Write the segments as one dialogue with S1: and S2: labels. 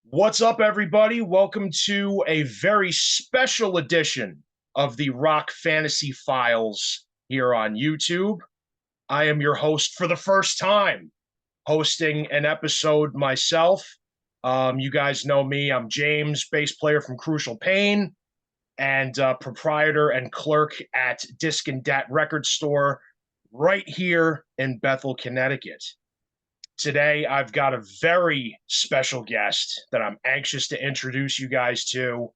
S1: What's up, everybody? Welcome to a very special edition of the Rock Fantasy Files here on YouTube. I am your host for the first time, hosting an episode myself. You guys know me. I'm James, bass player from Crucial Pain, and proprietor and clerk at Disc and Dat Record Store right here in Bethel, Connecticut. Today, I've got a very special guest that I'm anxious to introduce you guys to.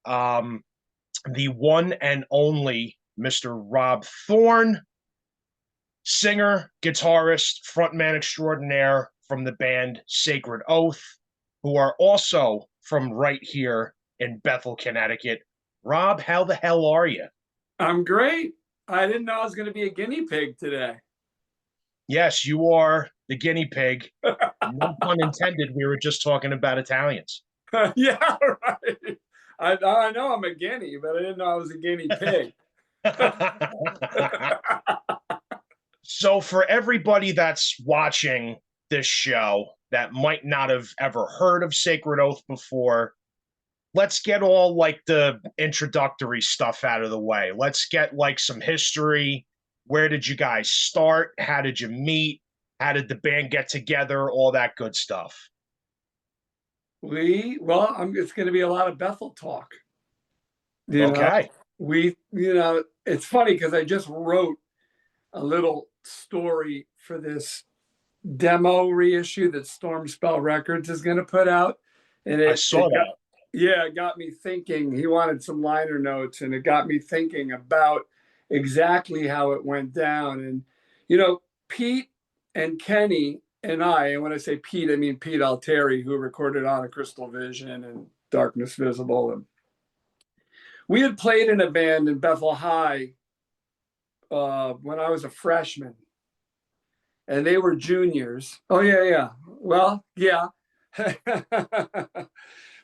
S1: Um, the one and only Mr. Rob Thorne, singer, guitarist, frontman extraordinaire from the band Sacred Oath, who are also from right here in Bethel, Connecticut. Rob, how the hell are you?
S2: I'm great. I didn't know I was going to be a guinea pig today.
S1: Yes, you are the guinea pig. No pun intended. We were just talking about Italians.
S2: Yeah, right. I know I'm a guinea, but I didn't know I was a guinea pig.
S1: So, for everybody that's watching this show that might not have ever heard of Sacred Oath before, let's get all like the introductory stuff out of the way. Let's get like some history. Where did you guys start? How did you meet? How did the band get together? All that good stuff.
S2: It's going to be a lot of Bethel talk.
S1: Okay.
S2: It's funny because I just wrote a little story for this demo reissue that Stormspell Records is going to put out. And
S1: I saw that.
S2: It got me thinking. He wanted some liner notes, and it got me thinking about exactly how it went down. And, Pete and Kenny and when I say Pete, I mean Pete Altieri, who recorded On a Crystal Vision and Darkness Visible. And we had played in a band in Bethel High when I was a freshman, and they were juniors. Oh, yeah. Well, yeah.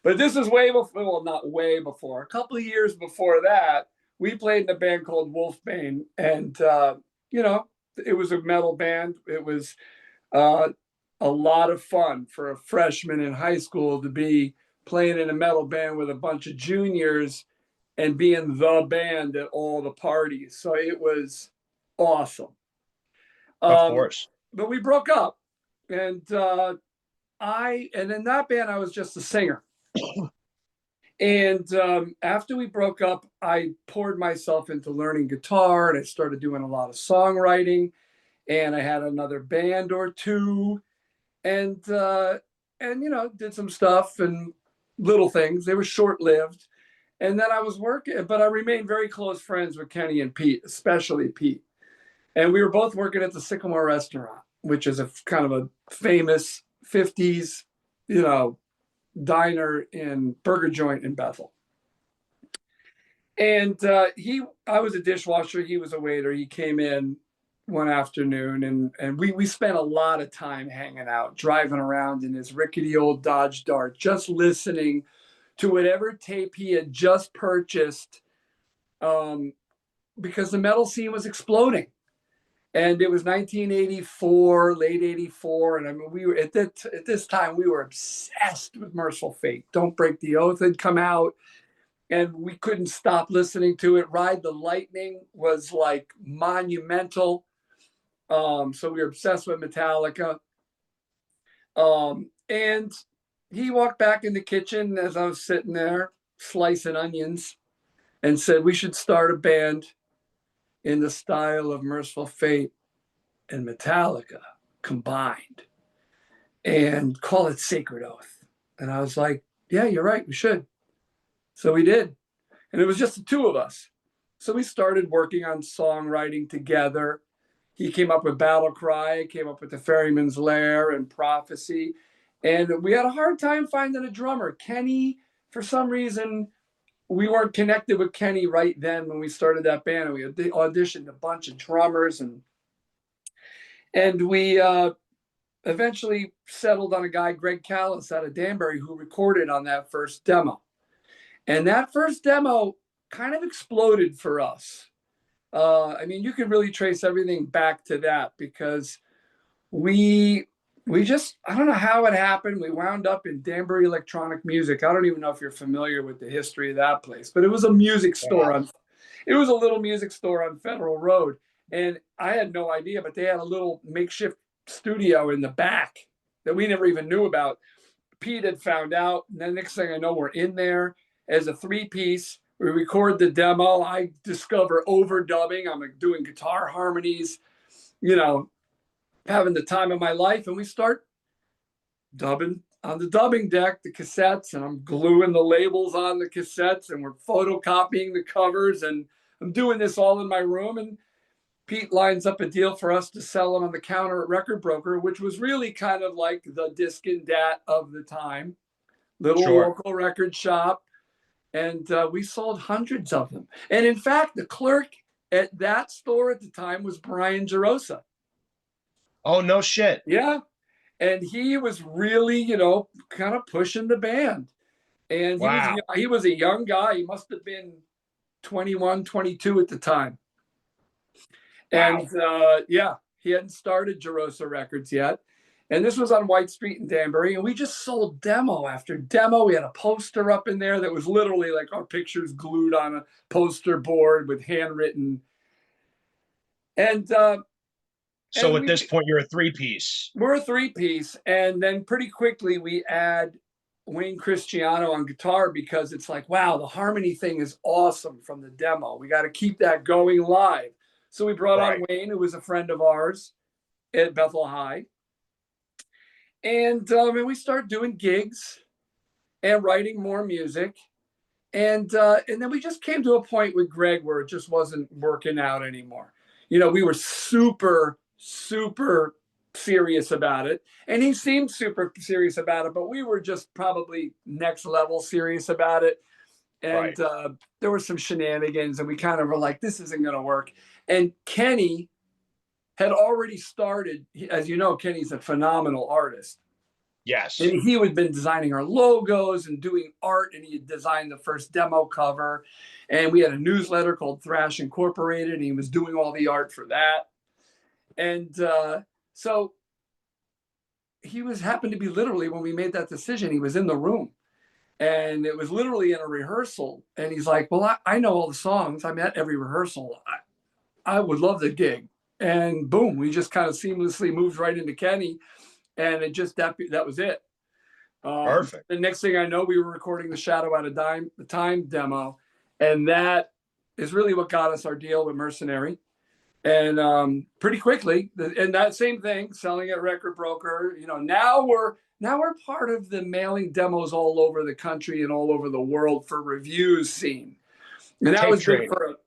S2: But this is way before, well, not way before, a couple of years before that, we played in a band called Wolfbane. And, it was a metal band. It was a lot of fun for a freshman in high school to be playing in a metal band with a bunch of juniors and being the band at all the parties. So it was awesome.
S1: Of course.
S2: But we broke up, and in that band, I was just a singer. And after we broke up, I poured myself into learning guitar, and I started doing a lot of songwriting, and I had another band or two, and did some stuff and little things. They were short-lived. And then I was working, but I remained very close friends with Kenny and Pete, especially Pete. And we were both working at the Sycamore Restaurant, which is a kind of a famous 50s, diner and burger joint in Bethel. And I was a dishwasher. He was a waiter. He came in one afternoon, and we spent a lot of time hanging out, driving around in his rickety old Dodge Dart, just listening to whatever tape he had just purchased, because the metal scene was exploding. And it was 1984, late 84. And I mean, we were at this time, we were obsessed with Merciful Fate. Don't Break the Oath had come out, and we couldn't stop listening to it. Ride the Lightning was like monumental. So we were obsessed with Metallica. And he walked back in the kitchen as I was sitting there slicing onions and said, we should start a band in the style of Merciful Fate and Metallica combined and call it Sacred Oath. And I was like, yeah, you're right, we should. So we did. And it was just the two of us. So we started working on songwriting together. He came up with Battle Cry, came up with The Ferryman's Lair and Prophecy. And we had a hard time finding a drummer. Kenny, for some reason, we weren't connected with Kenny right then when we started that band. And we auditioned a bunch of drummers, and we eventually settled on a guy, Greg Callis, out of Danbury, who recorded on that first demo. And that first demo kind of exploded for us. You could really trace everything back to that, because we I don't know how it happened. We wound up in Danbury Electronic Music. I don't even know if you're familiar with the history of that place, but it was a music store
S1: Wow.
S2: it was a little music store on Federal Road. And I had no idea, but they had a little makeshift studio in the back that we never even knew about. Pete had found out. And then next thing I know, we're in there as a 3-piece. We record the demo. I discover overdubbing. I'm like doing guitar harmonies, you know, having the time of my life. And we start dubbing on the dubbing deck, the cassettes, and I'm gluing the labels on the cassettes, and we're photocopying the covers, and I'm doing this all in my room. And Pete lines up a deal for us to sell them on the counter at Record Broker, which was really kind of like the disc and dat of the time, little
S1: Sure.
S2: local record shop. And we sold hundreds of them. And in fact, the clerk at that store at the time was Brian Gerosa.
S1: Oh, no shit.
S2: Yeah. And he was really, kind of pushing the band. And
S1: Wow.
S2: he was a young guy. He must have been 21, 22 at the time.
S1: Wow.
S2: And he hadn't started Gerosa Records yet. And this was on White Street in Danbury. And we just sold demo after demo. We had a poster up in there that was literally like our pictures glued on a poster board with handwritten. And
S1: so at this point, you're a 3-piece.
S2: We're a 3-piece. And then pretty quickly we add Wayne Cristiano on guitar, because it's like, wow, the harmony thing is awesome from the demo. We got to keep that going live. So we brought on Wayne, who was a friend of ours at Bethel High. And we started doing gigs and writing more music. And then we just came to a point with Greg where it just wasn't working out anymore. We were super, super serious about it. And he seemed super serious about it, but we were just probably next level serious about it. And there were some shenanigans, and we kind of were like, this isn't going to work. And Kenny had already started. As you know, Kenny's a phenomenal artist.
S1: Yes.
S2: And he had been designing our logos and doing art, and he had designed the first demo cover. And we had a newsletter called Thrash Incorporated, and he was doing all the art for that. And so he happened to be literally, when we made that decision, he was in the room. And it was literally in a rehearsal. And he's like, well, I know all the songs. I'm at every rehearsal. I would love the gig. And boom, we just kind of seamlessly moved right into Kenny. And it just, that was it.
S1: Perfect.
S2: The next thing I know, we were recording the Shadow Out of Time demo. And that is really what got us our deal with Mercenary. And pretty quickly, and that same thing, selling at Record Broker, now we're part of the mailing demos all over the country and all over the world for reviews scene. And that was big for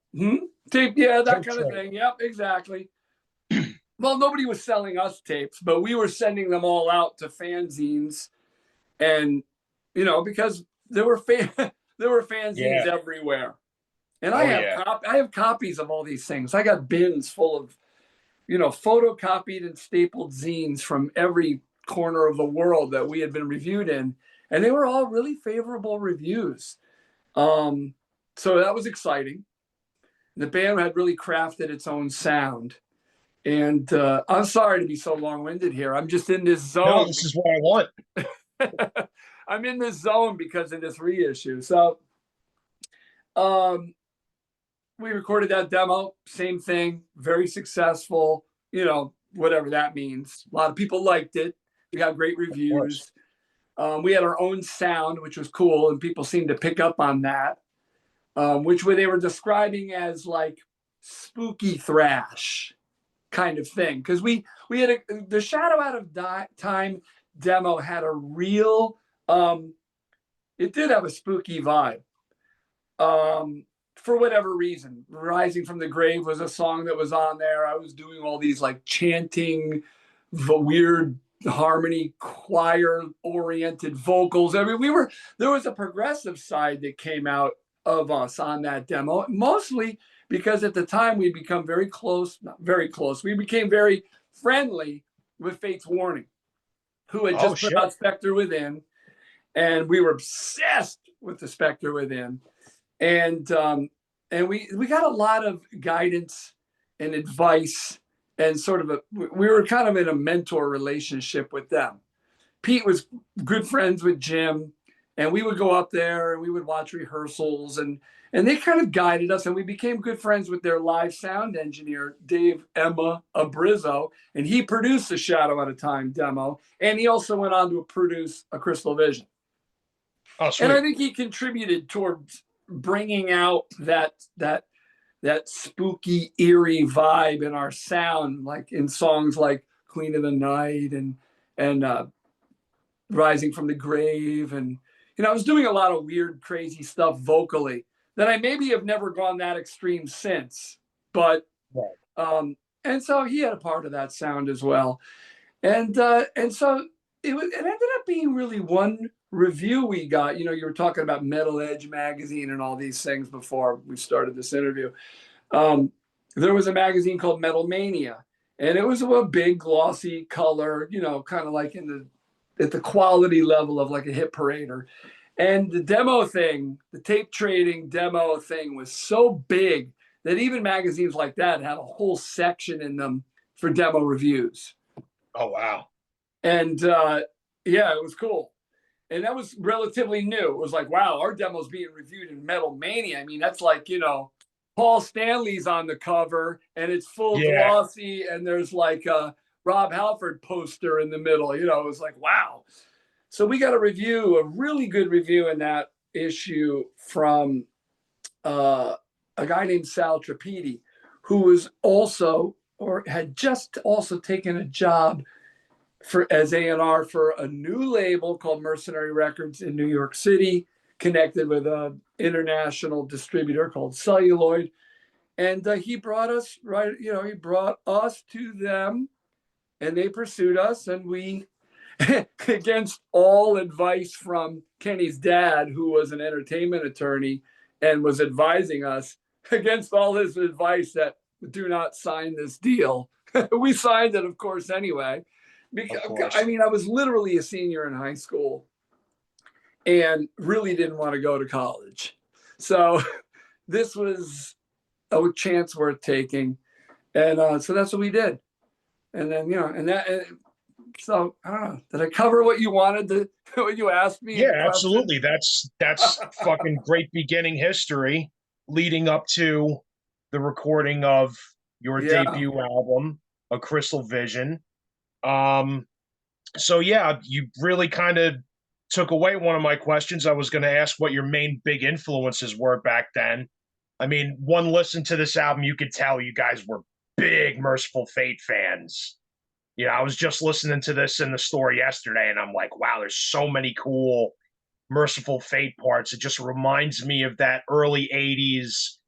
S2: tape, that kind of thing. Yep, exactly. Well, nobody was selling us tapes, but we were sending them all out to fanzines, and because there were fanzines everywhere. And I have copies of all these things. I got bins full of, photocopied and stapled zines from every corner of the world that we had been reviewed in, and they were all really favorable reviews. So that was exciting. The band had really crafted its own sound. And I'm sorry to be so long-winded here. I'm just in this zone.
S1: No, this is what I want.
S2: I'm in this zone because of this reissue. So we recorded that demo, same thing, very successful, whatever that means. A lot of people liked it. We got great reviews. We had our own sound, which was cool, and people seemed to pick up on that, which they were describing as like spooky thrash kind of thing. Because we had the Shadow Out of Time demo had a real, it did have a spooky vibe. For whatever reason, Rising from the Grave was a song that was on there. I was doing all these like chanting, weird harmony, choir oriented vocals. I mean, there was a progressive side that came out of us on that demo, mostly because at the time we'd become very close, not very close. We became very friendly with Fate's Warning, who had just put out Spectre Within, and we were obsessed with the Spectre Within. And we got a lot of guidance and advice and sort of we were kind of in a mentor relationship with them. Pete was good friends with Jim, and we would go up there and we would watch rehearsals, and they kind of guided us, and we became good friends with their live sound engineer, Dave Emma Abrizzo, and he produced the Shadow at a Time demo, and he also went on to produce A Crystal Vision.
S1: Oh,
S2: And I
S1: sweet.
S2: think he contributed towards bringing out that spooky, eerie vibe in our sound, like in songs like Queen of the Night and Rising from the Grave. And, I was doing a lot of weird, crazy stuff vocally that I maybe have never gone that extreme since. But,
S1: Right.
S2: and so he had a part of that sound as well. And so it ended up being really one review we got. You were talking about Metal Edge magazine and all these things before we started this interview. There was a magazine called Metal Mania, and it was a big glossy color, kind of like at the quality level of like a hit parader. And the demo thing, the tape trading demo thing was so big that even magazines like that had a whole section in them for demo reviews.
S1: Oh, wow.
S2: And yeah, it was cool. And that was relatively new. It was like, wow, our demo's being reviewed in Metal Mania. I mean, that's like, Paul Stanley's on the cover and it's full
S1: Yeah.
S2: glossy and there's like a Rob Halford poster in the middle. It was like, wow. So we got a really good review in that issue from a guy named Sal Trapidi, who was also, or had just also taken a job as A&R for a new label called Mercenary Records in New York City, connected with an international distributor called Celluloid. And he brought us he brought us to them, and they pursued us, and we, against all advice from Kenny's dad, who was an entertainment attorney and was advising us, against all his advice that do not sign this deal, we signed it, of course, anyway.
S1: Of
S2: I
S1: course.
S2: mean, I was literally a senior in high school and really didn't want to go to college. So this was a chance worth taking. And so that's what we did. And then, so I don't know. Did I cover what you wanted to, what you asked me in
S1: Yeah,
S2: the question?
S1: absolutely. That's fucking great beginning history leading up to the recording of your
S2: Yeah.
S1: debut album, A Crystal Vision. Um, so yeah, you really kind of took away one of my questions. I was going to ask what your main big influences were back then. I mean, one listen to this album, you could tell you guys were big Merciful Fate fans. I was just listening to this in the store yesterday, and I'm like, wow, there's so many cool Merciful Fate parts. It just reminds me of that early 80s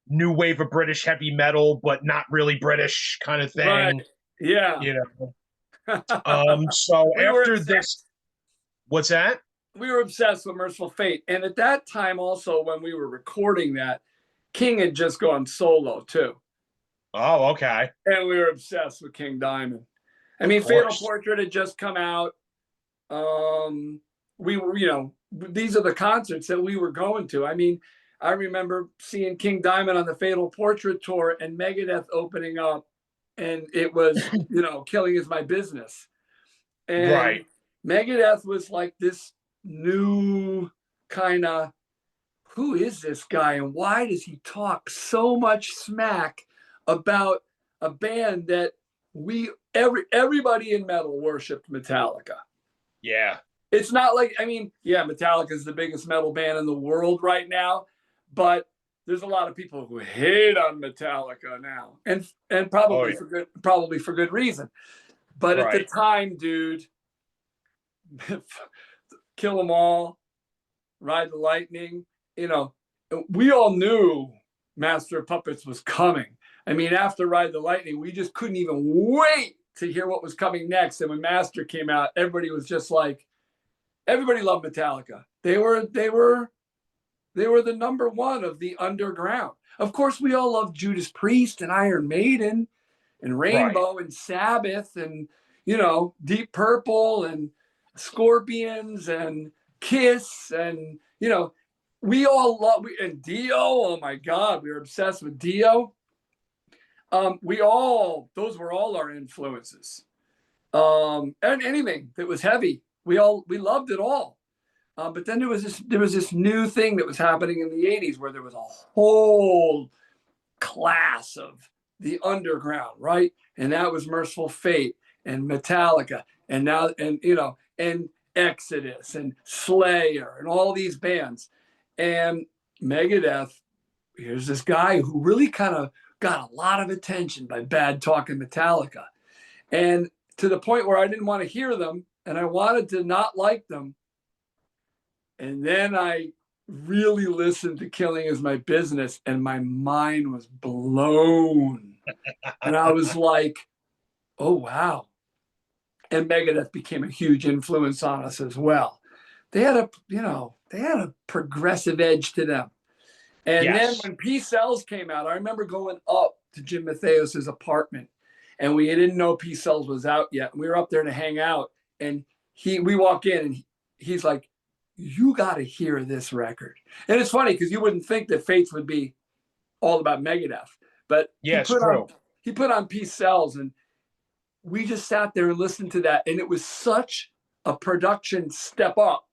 S1: new wave of British heavy metal, but not really British kind of
S2: Right.
S1: thing.
S2: Yeah.
S1: You know. So
S2: we were
S1: after
S2: obsessed.
S1: this, what's that?
S2: We were obsessed with Merciful Fate. And at that time, also, when we were recording that, King had just gone solo, too.
S1: Oh, okay.
S2: And we were obsessed with King Diamond. I
S1: Of
S2: mean, Fatal
S1: course.
S2: Portrait had just come out. We were, these are the concerts that we were going to. I mean, I remember seeing King Diamond on the Fatal Portrait tour and Megadeth opening up, and it was, Killing Is My Business. And
S1: Right.
S2: Megadeth was like this new kind of, who is this guy and why does he talk so much smack about a band that everybody in metal worshipped Metallica.
S1: Yeah.
S2: It's not like, I mean, yeah, Metallica is the biggest metal band in the world right now, but there's a lot of people who hate on Metallica now, and
S1: Oh,
S2: probably
S1: yeah.
S2: for good reason. But at the
S1: Right.
S2: time, dude, Kill 'Em All, Ride the Lightning, we all knew Master of Puppets was coming. I mean, after Ride the Lightning, we just couldn't even wait to hear what was coming next. And when Master came out, everybody was just like, everybody loved Metallica. They were the number one of the underground. Of course, we all loved Judas Priest and Iron Maiden and
S1: Right.
S2: Rainbow and Sabbath and, Deep Purple and Scorpions and Kiss and, we all love, and Dio. Oh my God, we were obsessed with Dio. Those were all our influences. And anything that was heavy, we loved it all. But then there was this new thing that was happening in the 80s where there was a whole class of the underground, right? And that was Merciful Fate and Metallica and Exodus and Slayer and all these bands. And Megadeth, here's this guy who really kind of got a lot of attention by bad talking Metallica. And to the point where I didn't want to hear them and I wanted to not like them. And then I really listened to Killing Is My Business and my mind was blown. And I was like, oh, wow. And Megadeth became a huge influence on us as well. They had a progressive edge to them. And then when Peace Cells came out, I remember going up to Jim Mattheos's apartment and we didn't know Peace Cells was out yet. We were up there to hang out and we walk in and he's like, you got to hear this record. And it's funny because you wouldn't think that Fates would be all about Megadeth, but
S1: Yeah,
S2: he put on Peace Cells and we just sat there and listened to that. And it was such a production step up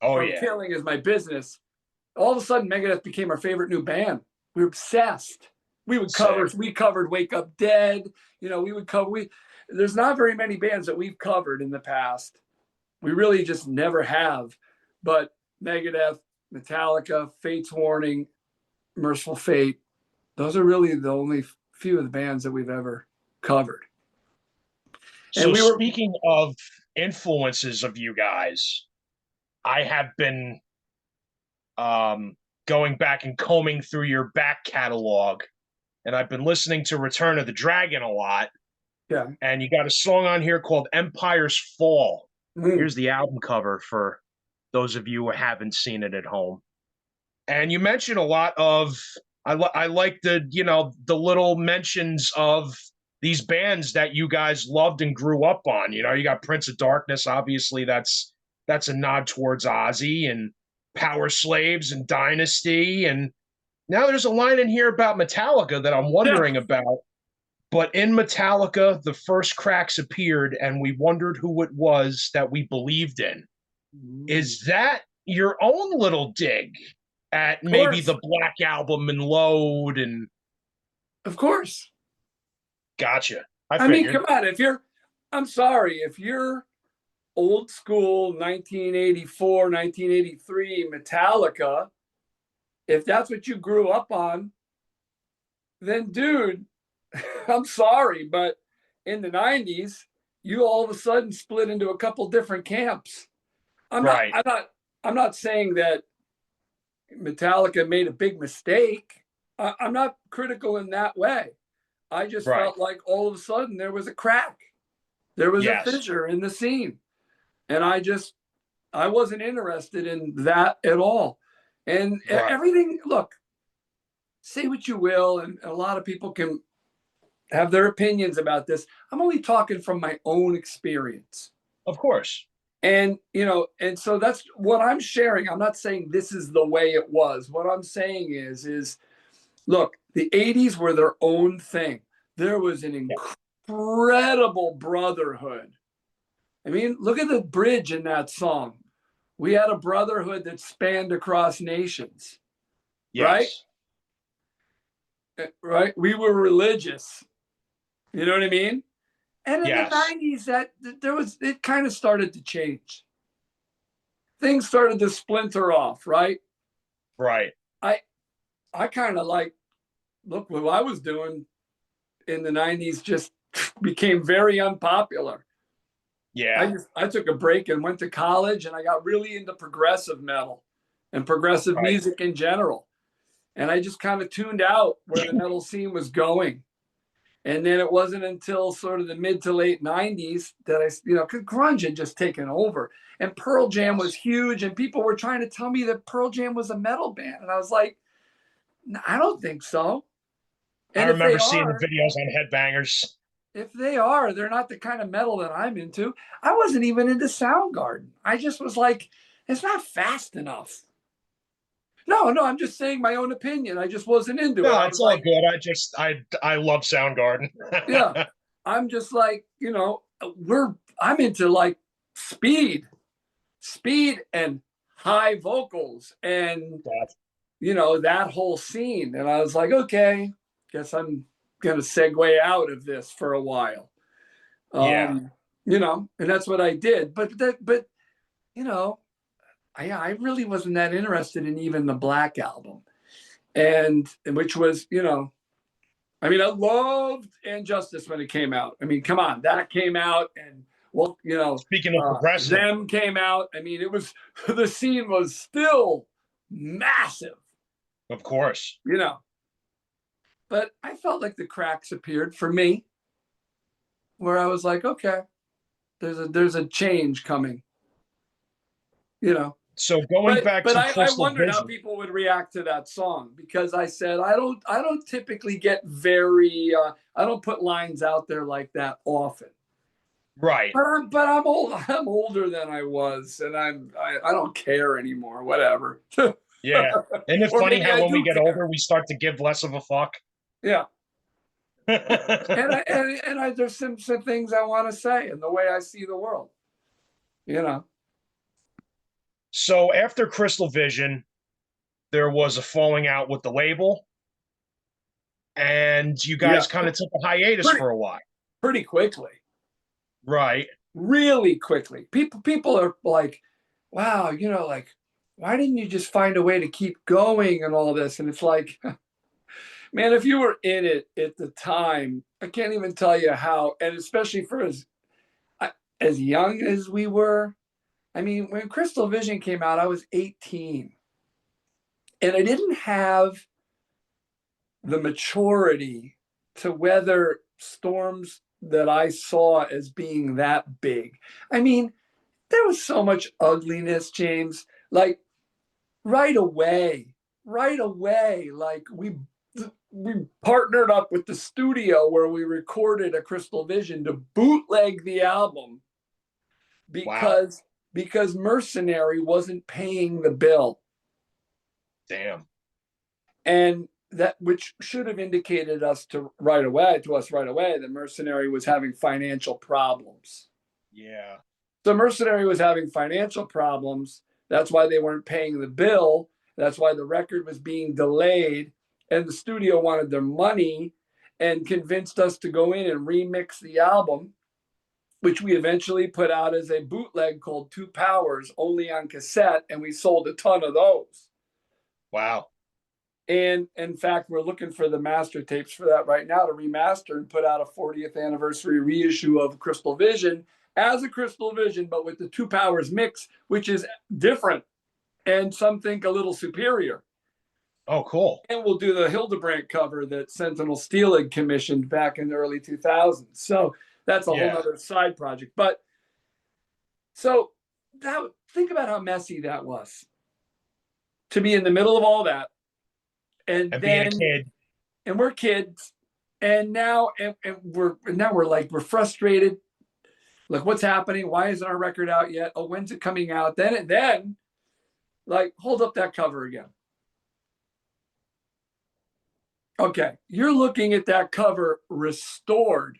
S2: from Killing Is My Business. All of a sudden, Megadeth became our favorite new band. We were obsessed. We covered Wake Up Dead. There's not very many bands that we've covered in the past. We really just never have. But Megadeth, Metallica, Fate's Warning, Merciful Fate, those are really the only few of the bands that we've ever covered.
S1: So speaking of influences of you guys, I have been going back and combing through your back catalog, and I've been listening to Return of the Dragon a lot.
S2: Yeah.
S1: And you got a song on here called Empire's Fall. Here's the album cover for those of you who haven't seen it at home. And you mentioned a lot of, I like the little mentions of these bands that you guys loved and grew up on. You got Prince of Darkness, obviously that's a nod towards Ozzy, and Power Slaves and Dynasty. And now there's a line in here about Metallica that I'm wondering about. But in Metallica, the first cracks appeared, and we wondered who it was that we believed in. Is that your own little dig at maybe the Black Album and Load? And
S2: of course.
S1: Gotcha.
S2: I mean, come on. I'm sorry, if you're old school 1984, 1983 Metallica, if that's what you grew up on, then dude, I'm sorry, but in the 90s, you all of a sudden split into a couple different camps. I'm not saying that Metallica made a big mistake. I'm not critical in that way. I just felt like all of a sudden there was a crack. There was a fissure in the scene. And I wasn't interested in that at all. And everything, look, say what you will, and a lot of people can have their opinions about this. I'm only talking from my own experience.
S1: Of course.
S2: And, and so that's what I'm sharing. I'm not saying this is the way it was. What I'm saying is look, the 80s were their own thing. There was an incredible brotherhood. I mean, look at the bridge in that song. We had a brotherhood that spanned across nations. Right? Right? We were religious. You know what I mean? And in the 90s, it kind of started to change. Things started to splinter off, right?
S1: Right.
S2: I kind of look what I was doing in the 90s just became very unpopular.
S1: Yeah.
S2: I took a break and went to college, and I got really into progressive metal and progressive music in general. And I just kind of tuned out where the metal scene was going. And then it wasn't until sort of the mid to late 90s that because grunge had just taken over. And Pearl Jam was huge, and people were trying to tell me that Pearl Jam was a metal band. And I was like, I don't think so. And
S1: I remember seeing the videos on Headbangers.
S2: If they are, they're not the kind of metal that I'm into. I wasn't even into Soundgarden. I just was like, it's not fast enough. No, I'm just saying my own opinion. I just wasn't into it.
S1: No,
S2: I
S1: it's
S2: was
S1: all
S2: like,
S1: good. I love Soundgarden.
S2: yeah, I'm just like, I'm into like speed, and high vocals and, that whole scene. And I was like, okay, guess I'm going to segue out of this for a while.
S1: Yeah.
S2: And that's what I did. But, you know, I really wasn't that interested in even the Black album. And which was, I mean, I loved And Justice when it came out. I mean, come on, that came out, and well,
S1: Speaking of progressive,
S2: them came out. I mean, it was the scene was still massive,
S1: of course.
S2: But I felt like the cracks appeared for me, where I was like, okay, there's a change coming, you know.
S1: So going
S2: But
S1: back
S2: but
S1: to
S2: I
S1: Crystal
S2: wondered how
S1: Vision,
S2: people would react to that song, because I said I don't typically get very I don't put lines out there like that often.
S1: right?
S2: But I'm old. I'm older than I was, and I don't care anymore. Whatever.
S1: Yeah. Isn't it
S2: Or
S1: funny
S2: maybe
S1: how
S2: I
S1: when we
S2: do
S1: get
S2: care.
S1: older, we start to give less of a fuck?
S2: Yeah. And there's some things I want to say and the way I see the world. You know.
S1: So after Crystal Vision, there was a falling out with the label, and you guys
S2: Yeah.
S1: kind of took a hiatus
S2: Pretty
S1: for a while.
S2: pretty quickly.
S1: Right.
S2: Really quickly. People are like, wow, like, why didn't you just find a way to keep going and all this? And it's like, man, if you were in it at the time, I can't even tell you how, and especially for as young as we were. I mean, when Crystal Vision came out, I was 18, and I didn't have the maturity to weather storms that I saw as being that big. I mean, there was so much ugliness, James. Like right away, like we partnered up with the studio where we recorded a Crystal Vision to bootleg the album
S1: Wow.
S2: because Mercenary wasn't paying the bill.
S1: Damn.
S2: And that which should have indicated us right away that Mercenary was having financial problems.
S1: Yeah.
S2: So Mercenary was having financial problems. That's why they weren't paying the bill. That's why the record was being delayed. And the studio wanted their money and convinced us to go in and remix the album, which we eventually put out as a bootleg called Two Powers, only on cassette. And we sold a ton of those.
S1: Wow.
S2: And in fact, we're looking for the master tapes for that right now to remaster and put out a 40th anniversary reissue of Crystal Vision as a Crystal Vision, but with the Two Powers mix, which is different and some think a little superior.
S1: Oh, cool.
S2: And we'll do the Hildebrandt cover that Sentinel Steel had commissioned back in the early 2000s. So that's a whole other side project. But so think about how messy that was to be in the middle of all that. And
S1: being
S2: then,
S1: a kid.
S2: and we're kids, and now we're frustrated. Like, what's happening? Why isn't our record out yet? Oh, when's it coming out? Then, like, hold up that cover again. Okay, you're looking at that cover restored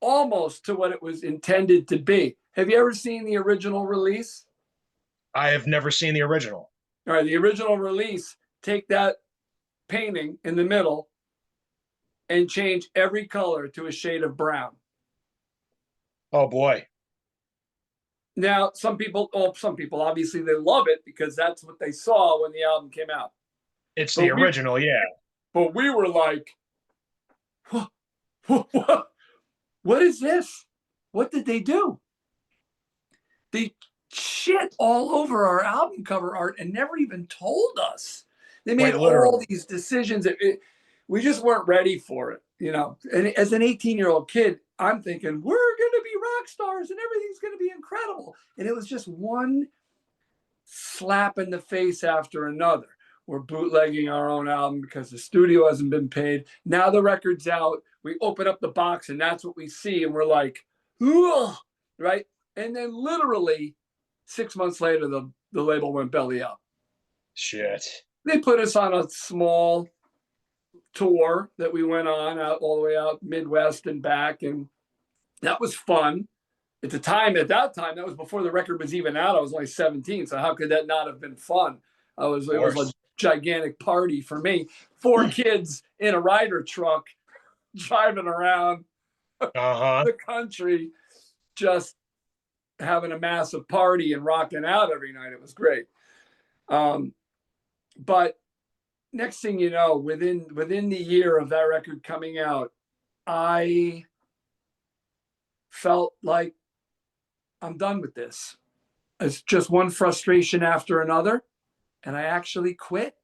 S2: almost to what it was intended to be. Have you ever seen the original release?
S1: I have never seen the original.
S2: All right, the original release, take that painting in the middle and change every color to a shade of brown.
S1: Oh boy.
S2: Now, some people obviously they love it because that's what they saw when the album came out.
S1: It's the original, yeah.
S2: But we were like, what is this? What did they do? They shit all over our album cover art and never even told us. They made all these decisions. We just weren't ready for it, And as an 18-year-old kid, I'm thinking, we're going to be rock stars and everything's going to be incredible. And it was just one slap in the face after another. We're bootlegging our own album because the studio hasn't been paid. Now the record's out. We open up the box and that's what we see. And we're like, ugh, right? And then literally 6 months later, the label went belly up.
S1: Shit.
S2: They put us on a small tour that we went on out all the way out Midwest and back, and that was fun. At that time, that was before the record was even out. I was only 17, so how could that not have been fun? It was a gigantic party for me. 4 kids in a Ryder truck driving around the country, just having a massive party and rocking out every night. It was great. But next thing you know, within the year of that record coming out, I felt like I'm done with this. It's just one frustration after another. And I actually quit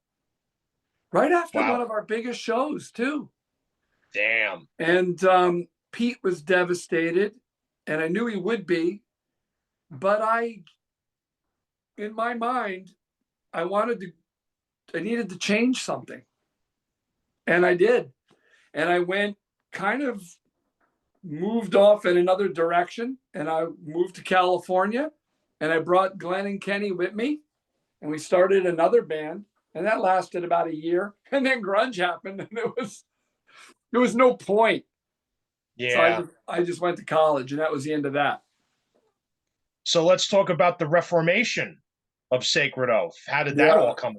S2: right after one of our biggest shows too.
S1: Damn.
S2: And Pete was devastated, and I knew he would be, but in my mind, I needed to change something. And I did. And I moved off in another direction, and I moved to California, and I brought Glenn and Kenny with me, and we started another band, and that lasted about a year. And then grunge happened, and there was no point.
S1: Yeah.
S2: So I just went to college, and that was the end of that.
S1: So let's talk about the reformation of Sacred Oath. How did that all come?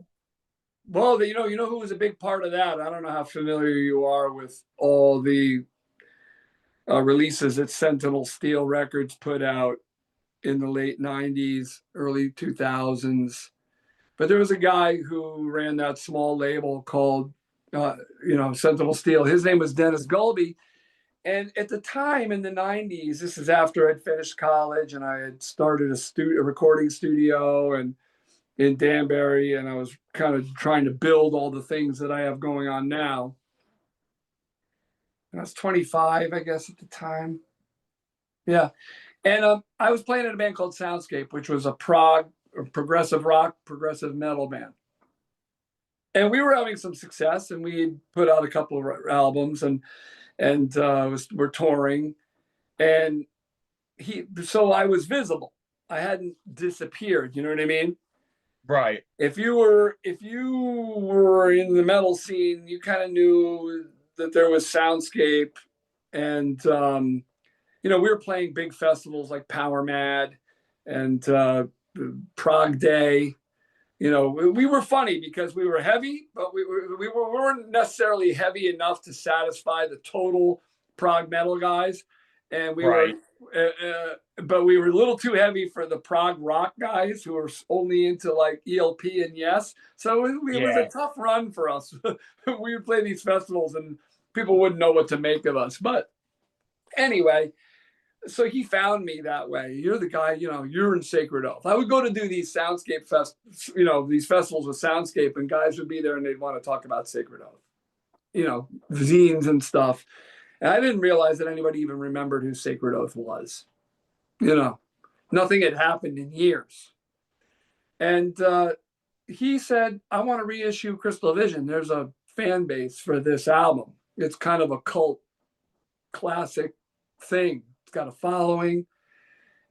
S2: Well, you know who was a big part of that? I don't know how familiar you are with all the releases that Sentinel Steel Records put out in the late 90s, early 2000s. But there was a guy who ran that small label called, Sentinel Steel. His name was Dennis Gulby. And at the time in the 90s, this is after I'd finished college and I had started a recording studio and in Danbury, and I was kind of trying to build all the things that I have going on now. And I was 25, I guess, at the time. Yeah. And I was playing in a band called Soundscape, which was a progressive rock, progressive metal band. And we were having some success, and we put out a couple of albums, and we're touring. And so I was visible. I hadn't disappeared. You know what I mean?
S1: Right.
S2: If you were in the metal scene, you kind of knew that there was Soundscape, and we were playing big festivals like Power Mad and Prague Day. We were funny because we were heavy, but we weren't necessarily heavy enough to satisfy the total prog metal guys, and we were. But we were a little too heavy for the prog rock guys who were only into like ELP and Yes. So it was a tough run for us. We would play these festivals and people wouldn't know what to make of us. But anyway, so he found me that way. You're the guy, you're in Sacred Oath. I would go to do these Soundscape these festivals with Soundscape, and guys would be there and they'd want to talk about Sacred Oath, zines and stuff. And I didn't realize that anybody even remembered who Sacred Oath was. Nothing had happened in years. And he said, I want to reissue Crystal Vision. There's a fan base for this album. It's kind of a cult classic thing. It's got a following.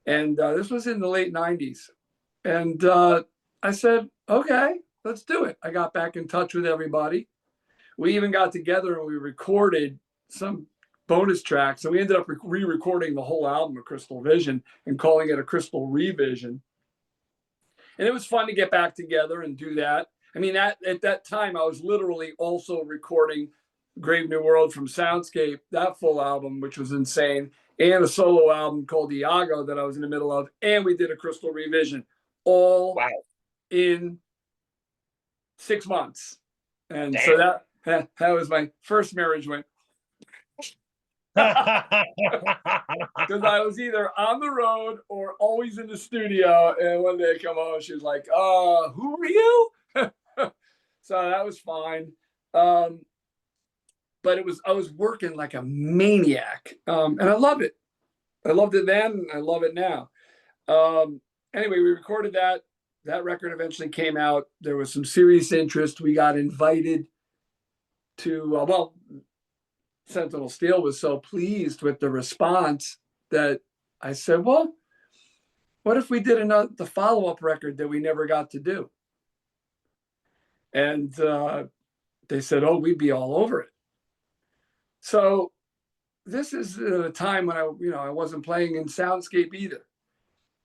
S2: And this was in the late 90s. And I said, okay, let's do it. I got back in touch with everybody. We even got together and we recorded some bonus tracks. So we ended up re-recording the whole album of Crystal Vision and calling it a Crystal Revision. And it was fun to get back together and do that. I mean, at that time, I was literally also recording Grave New World from Soundscape, that full album, which was insane, and a solo album called Iago that I was in the middle of. And we did a Crystal Revision all in 6 months. And damn. So that was my first marriage went. Because I was either on the road or always in the studio. And one day I come home, she was like, who are you? So that was fine. But I was working like a maniac. And I love it. I loved it then. And I love it now. Anyway, we recorded that. That record eventually came out. There was some serious interest. We got invited to, Sentinel Steel was so pleased with the response that I said, well, what if we did the follow-up record that we never got to do? And they said, oh, we'd be all over it. So this is a time when I wasn't playing in Soundscape either.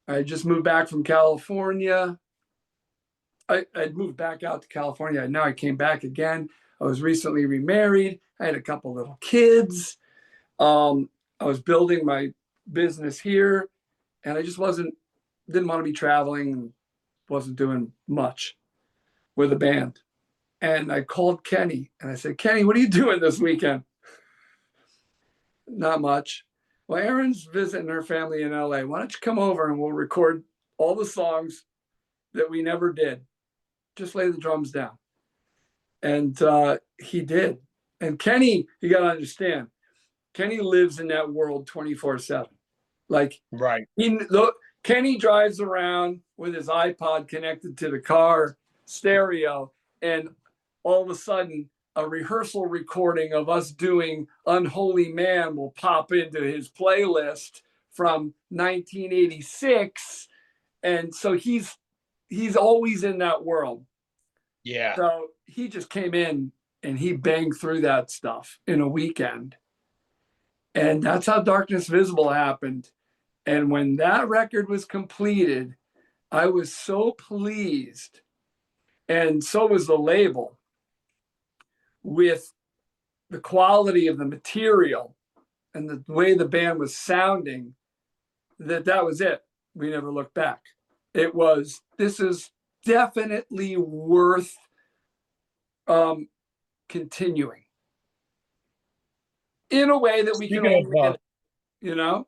S2: I just moved back from California. I'd moved back out to California. Now I came back again. I was recently remarried. I had a couple little kids. I was building my business here, and I just didn't want to be traveling, wasn't doing much with a band. And I called Kenny and I said, Kenny, what are you doing this weekend? Not much. Well, Erin's visiting her family in LA. Why don't you come over and we'll record all the songs that we never did? Just lay the drums down. And he did. And Kenny, you got to understand, Kenny lives in that world 24/7. Like,
S1: Right.
S2: Kenny drives around with his iPod connected to the car stereo, and all of a sudden, a rehearsal recording of us doing Unholy Man will pop into his playlist from 1986. And so he's always in that world.
S1: Yeah.
S2: So he just came in and he banged through that stuff in a weekend. And that's how Darkness Visible happened. And when that record was completed, I was so pleased. And so was the label with the quality of the material and the way the band was sounding, that was it. We never looked back. This is definitely worth continuing in a way that we can only,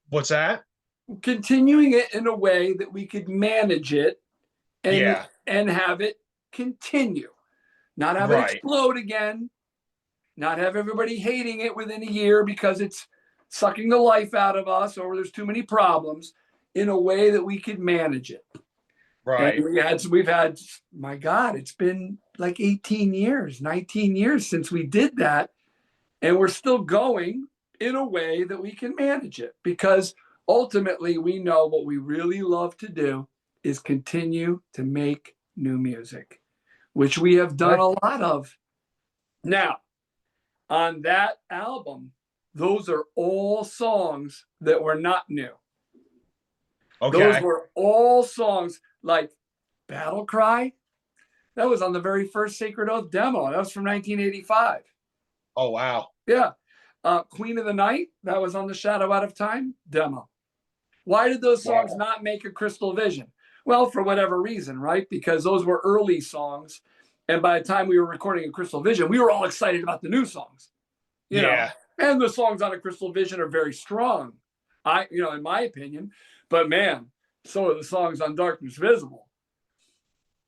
S1: what's that?
S2: Continuing it in a way that we could manage it and have it continue. Not have it explode again, not have everybody hating it within a year because it's sucking the life out of us or there's too many problems, in a way that we could manage it.
S1: Right.
S2: And we've had, my God, it's been like 18 years, 19 years since we did that. And we're still going in a way that we can manage it, because ultimately we know what we really love to do is continue to make new music, which we have done a lot of. Now, on that album, those are all songs that were not new.
S1: Okay.
S2: Those were all songs like Battle Cry. That was on the very first Sacred Oath demo. That was from 1985.
S1: Oh, wow.
S2: Yeah. Queen of the Night, that was on the Shadow Out of Time demo. Why did those songs not make a Crystal Vision? Well, for whatever reason, right? Because those were early songs. And by the time we were recording a Crystal Vision, we were all excited about the new songs. You know? And the songs on a Crystal Vision are very strong, in my opinion. But man, so are the songs on Darkness Visible.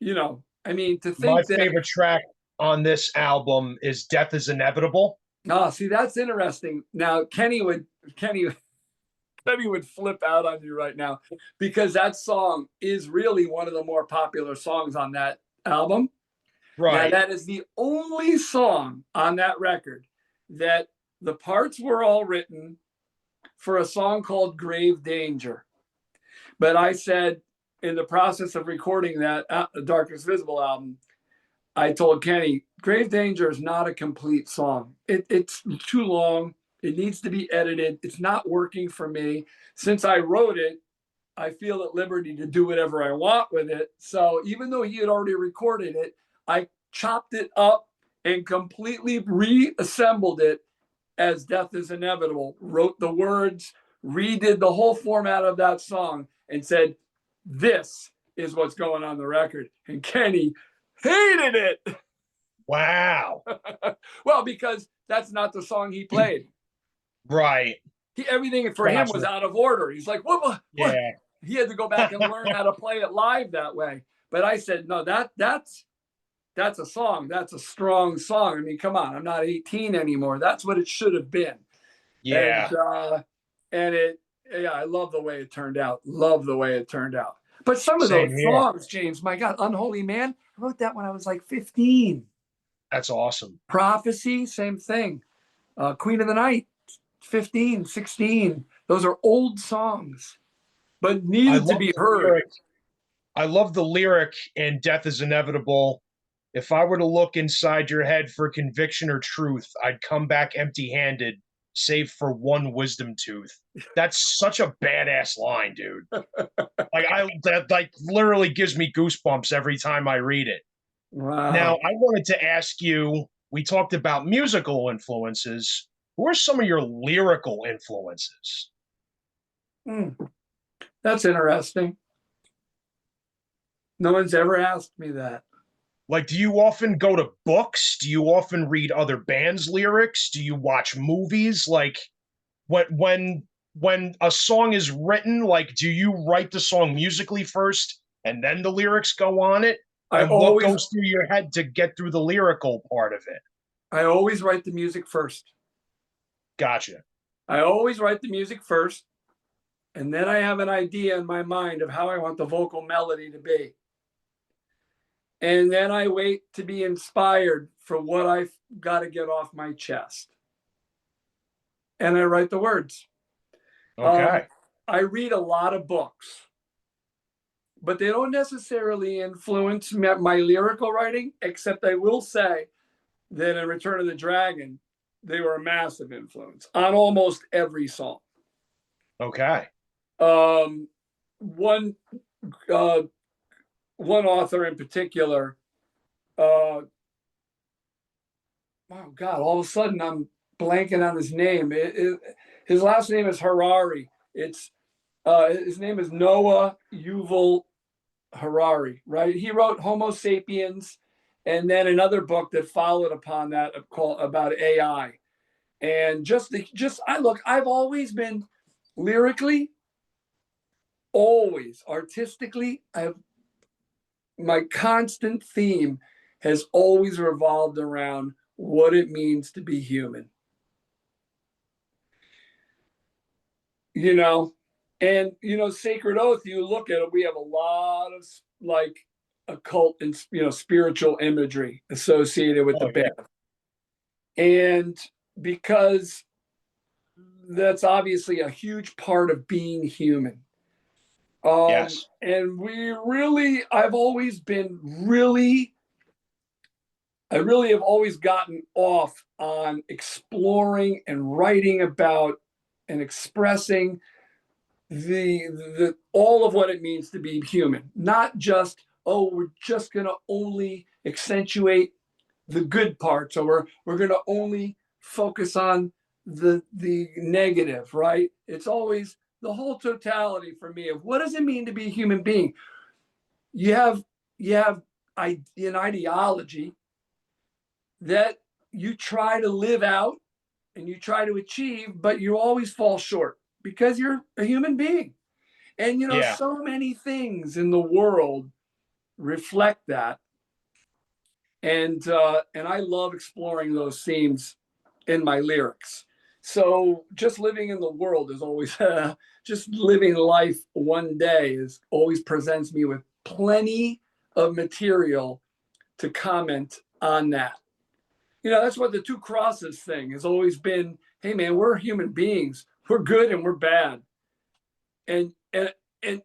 S2: To think
S1: my favorite track on this album is Death is Inevitable.
S2: Oh, see, that's interesting. Now, Kenny would flip out on you right now, because that song is really one of the more popular songs on that album.
S1: Right.
S2: Now, that is the only song on that record that the parts were all written for a song called Grave Danger. But I said, in the process of recording that Darkness Visible album, I told Kenny, Grave Danger is not a complete song. It's too long. It needs to be edited. It's not working for me. Since I wrote it, I feel at liberty to do whatever I want with it. So even though he had already recorded it, I chopped it up and completely reassembled it as Death is Inevitable, wrote the words, redid the whole format of that song, and said, this is what's going on the record. And Kenny hated it.
S1: Wow.
S2: Well, because that's not the song he played.
S1: Right.
S2: Everything for him was out of order. He's like, what?
S1: Yeah.
S2: He had to go back and learn how to play it live that way. But I said, no, that's a song. That's a strong song. I mean, come on, I'm not 18 anymore. That's what it should have been.
S1: Yeah.
S2: I love the way it turned out. But some of those songs, James, my God, Unholy Man, I wrote that when I was like 15.
S1: That's awesome.
S2: Prophecy, same thing. Queen of the Night, 15, 16. Those are old songs, but needed to be heard.
S1: I love the lyric in Death is Inevitable. if I were to look inside your head for conviction or truth, I'd come back empty-handed, save for one wisdom tooth. That's such a badass line, dude. That like literally gives me goosebumps every time I read it. Now,
S2: Wow.
S1: I wanted to ask you, we talked about musical influences. Who are some of your lyrical influences?
S2: Hmm. That's interesting. No one's ever asked me that.
S1: Like, do you often go to books? Do you often read other bands' lyrics? Do you watch movies? Like, when a song is written, like, do you write the song musically first and then the lyrics go on it?
S2: I
S1: And what
S2: always
S1: goes through your head to get through the lyrical part of it?
S2: I always write the music first.
S1: Gotcha.
S2: I always write the music first, and then I have an idea in my mind of how I want the vocal melody to be. And then I wait to be inspired for what I've got to get off my chest. And I write the words. Um,
S1: Okay.
S2: I read a lot of books, but they don't necessarily influence my lyrical writing, except I will say that in Return of the Dragon, they were a massive influence on almost every song.
S1: Okay.
S2: Um, one uh, one author in particular, oh God, all of a sudden I'm blanking on his name. His last name is Harari. His name is Noah Yuval Harari, right? He wrote Homo Sapiens, and then another book that followed upon that called about AI. And I've always been lyrically, always artistically. My constant theme has always revolved around what it means to be human. You know, and Sacred Oath, you look at it, we have a lot of like occult and spiritual imagery associated with the
S1: Oh yeah.
S2: band. And because that's obviously a huge part of being human.
S1: Yes.
S2: And I've always been really I really have always gotten off on exploring and writing about and expressing the all of what it means to be human. Not just, oh, we're just gonna only accentuate the good parts, or we're gonna only focus on the negative, right? It's always the whole totality for me of what does it mean to be a human being. You have an ideology that you try to live out and you try to achieve, but you always fall short because you're a human being. And
S1: Yeah.
S2: so many things in the world reflect that. And I love exploring those themes in my lyrics. So just living in the world is always just living life one day is always presents me with plenty of material to comment on that. That's what the two crosses thing has always been. Hey man, we're human beings. We're good and we're bad. And and and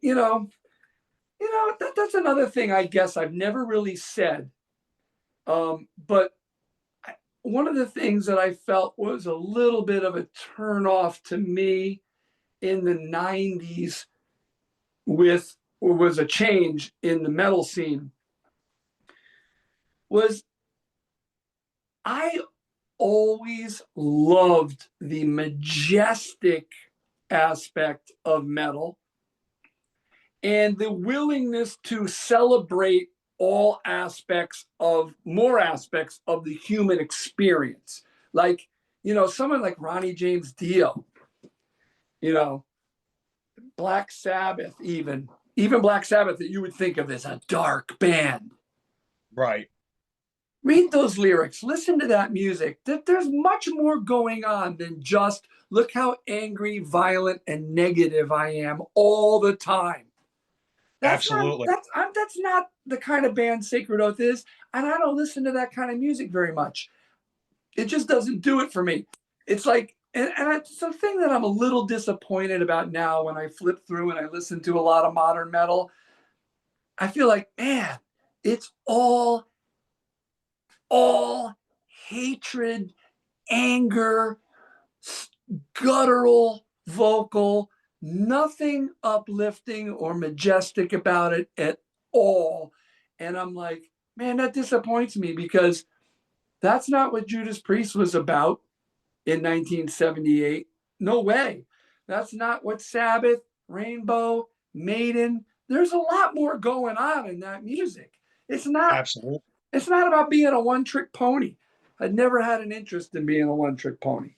S2: that's another thing I guess I've never really said. But one of the things that I felt was a little bit of a turnoff to me in the 90s was a change in the metal scene was I always loved the majestic aspect of metal and the willingness to celebrate more aspects of the human experience. Like, someone like Ronnie James Dio, you know, Black Sabbath, even Black Sabbath that you would think of as a dark band.
S1: Right.
S2: Read those lyrics, listen to that music. There's much more going on than just look how angry, violent, and negative I am all the time.
S1: Absolutely.
S2: That's not the kind of band Sacred Oath is, and I don't listen to that kind of music very much. It just doesn't do it for me. It's like, and it's the thing that I'm a little disappointed about now when I flip through and I listen to a lot of modern metal. I feel like, man, it's all all hatred, anger, guttural vocal, nothing uplifting or majestic about it at all. And I'm like, man, that disappoints me because that's not what Judas Priest was about in 1978. No way. That's not what Sabbath, Rainbow, Maiden, there's a lot more going on in that music. It's not
S1: Absolutely.
S2: it's not about being a one-trick pony. I'd never had an interest in being a one-trick pony.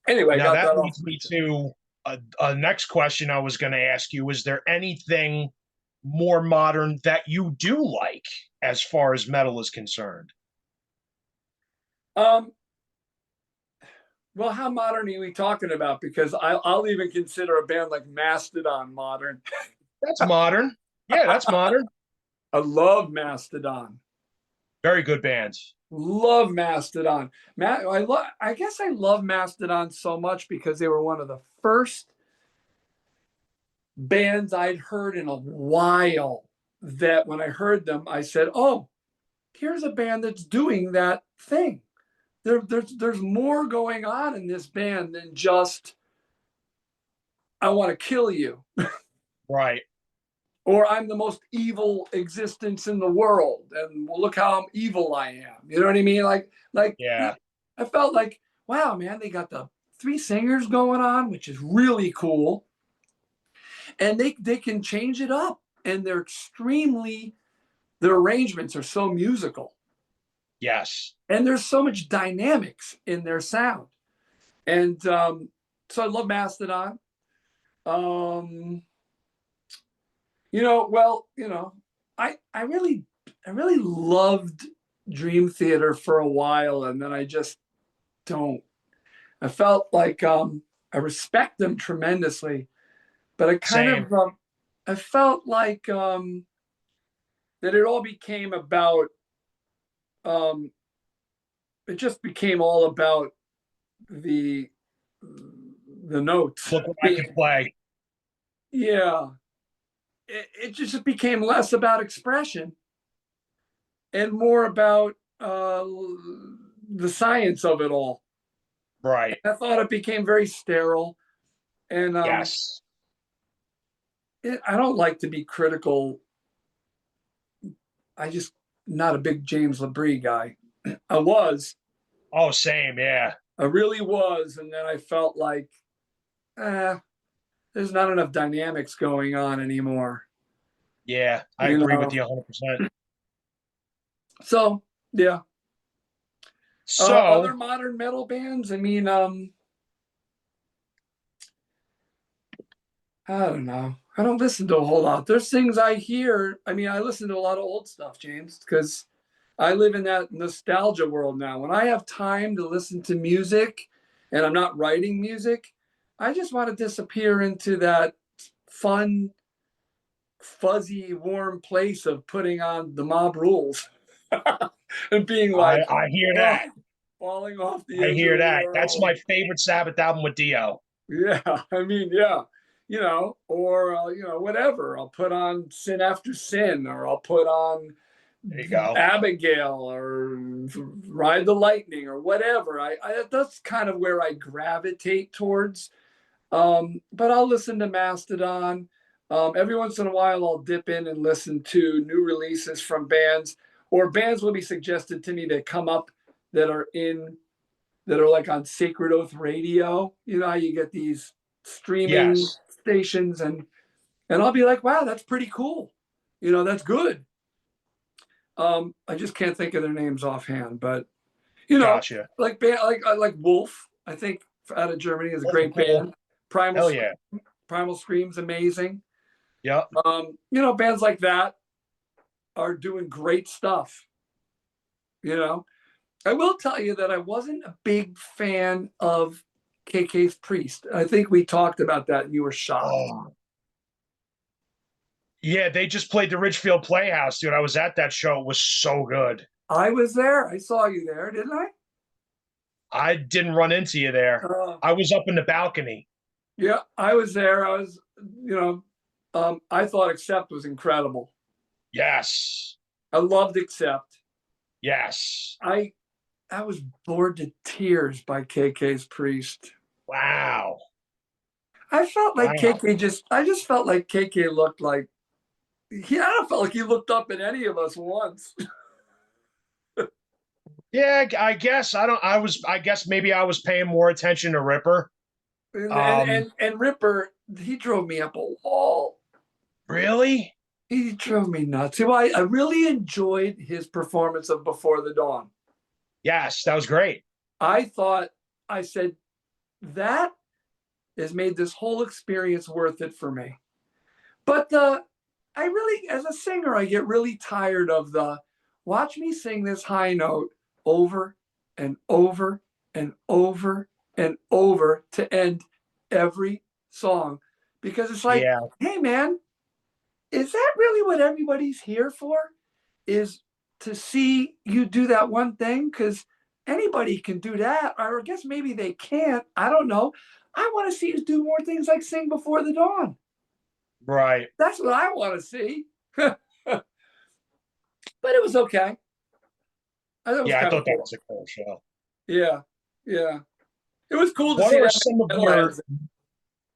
S2: Anyway, I
S1: Now
S2: got
S1: that
S2: that off
S1: leads
S2: my
S1: me
S2: chest.
S1: to a next question I was going to ask you. Is there anything more modern that you do like as far as metal is concerned?
S2: Um, well, how modern are we talking about? Because I'll even consider a band like Mastodon modern.
S1: That's modern. Yeah, that's modern.
S2: I love Mastodon.
S1: Very good bands.
S2: Love Mastodon. I guess I love Mastodon so much because they were one of the first bands I'd heard in a while that when I heard them, I said, oh, here's a band that's doing that thing. There's more going on in this band than just I want to kill you
S1: Right.
S2: or I'm the most evil existence in the world and well, look how evil I am. You know what I mean?
S1: Yeah.
S2: I felt like, wow, man, they got the three singers going on, which is really cool. And they can change it up. And their arrangements are so musical.
S1: Yes.
S2: And there's so much dynamics in their sound. And so I love Mastodon. Um, I really loved Dream Theater for a while, and then I just don't. I felt like I respect them tremendously, but
S1: Same.
S2: I felt like that it all became about um, it just became all about the the notes
S1: Look what I
S2: being
S1: can play.
S2: yeah it just became less about expression and more about the science of it all.
S1: Right.
S2: And I thought it became very sterile and
S1: Yes.
S2: I don't like to be critical. I just not a big James Labrie guy. I was,
S1: Oh, same. Yeah.
S2: I really was, and then I felt like, eh, there's not enough dynamics going on anymore.
S1: Yeah. I
S2: You
S1: agree with
S2: know,
S1: you 100%.
S2: so yeah. Other
S1: So,
S2: modern metal bands. I mean, I don't know. I don't listen to a whole lot. There's things I hear. I mean, I listen to a lot of old stuff, James, because I live in that nostalgia world now. When I have time to listen to music and I'm not writing music, I just want to disappear into that fun, fuzzy, warm place of putting on the Mob Rules and being like,
S1: I hear
S2: oh,
S1: that.
S2: falling off the
S1: I
S2: edge of
S1: hear
S2: the
S1: that. That's
S2: world.
S1: my favorite Sabbath album with Dio.
S2: Yeah, I mean, yeah, or whatever. I'll put on Sin After Sin, or I'll put on
S1: There you go.
S2: Abigail, or Ride the Lightning, or whatever. That's kind of where I gravitate towards. But I'll listen to Mastodon. Every once in a while, I'll dip in and listen to new releases from bands, or bands will be suggested to me that come up that are in that are like on Sacred Oath Radio. You know how you get these streaming
S1: Yes.
S2: stations and I'll be like, wow, that's pretty cool. That's good. I just can't think of their names offhand, but you know,
S1: Gotcha.
S2: like Wolf, I think out of Germany is a
S1: Those are
S2: great
S1: cool.
S2: band. Primal
S1: Hell yeah.
S2: Primal Scream's amazing.
S1: Yep.
S2: Bands like that are doing great stuff. You know, I will tell you that I wasn't a big fan of KK's Priest. I think we talked about that and you were shocked.
S1: Oh, yeah. They just played the Ridgefield Playhouse, dude. I was at that show. It was so good.
S2: I was there. I saw you there, didn't I?
S1: I didn't run into you there.
S2: Uh,
S1: I was up in the balcony.
S2: yeah, I was there. I thought Accept was incredible.
S1: Yes.
S2: I loved Accept.
S1: Yes.
S2: I was bored to tears by KK's Priest.
S1: Wow.
S2: I felt like
S1: Wow.
S2: I just felt like KK looked like I don't felt like he looked up at any of us once.
S1: Yeah, I guess I guess maybe I was paying more attention to Ripper.
S2: And Ripper, he drove me up a wall.
S1: Really?
S2: He drove me nuts. See, well, I really enjoyed his performance of Before the Dawn.
S1: Yes, that was great.
S2: I thought, I said, that has made this whole experience worth it for me. But I really, as a singer, I get really tired of the watch me sing this high note over and over and over and over to end every song. Because it's like,
S1: Yeah,
S2: hey, man, is that really what everybody's here for? Is to see you do that one thing? Because anybody can do that. Or I guess maybe they can't. I don't know. I want to see you do more things like Sing Before the Dawn.
S1: right.
S2: That's what I want to see. But it was okay. I thought it was
S1: Yeah, I
S2: kind of
S1: thought that
S2: cool.
S1: was a cool show.
S2: Yeah. Yeah. It was cool to
S1: What
S2: see
S1: are
S2: that
S1: some of
S2: many
S1: your
S2: metalheads.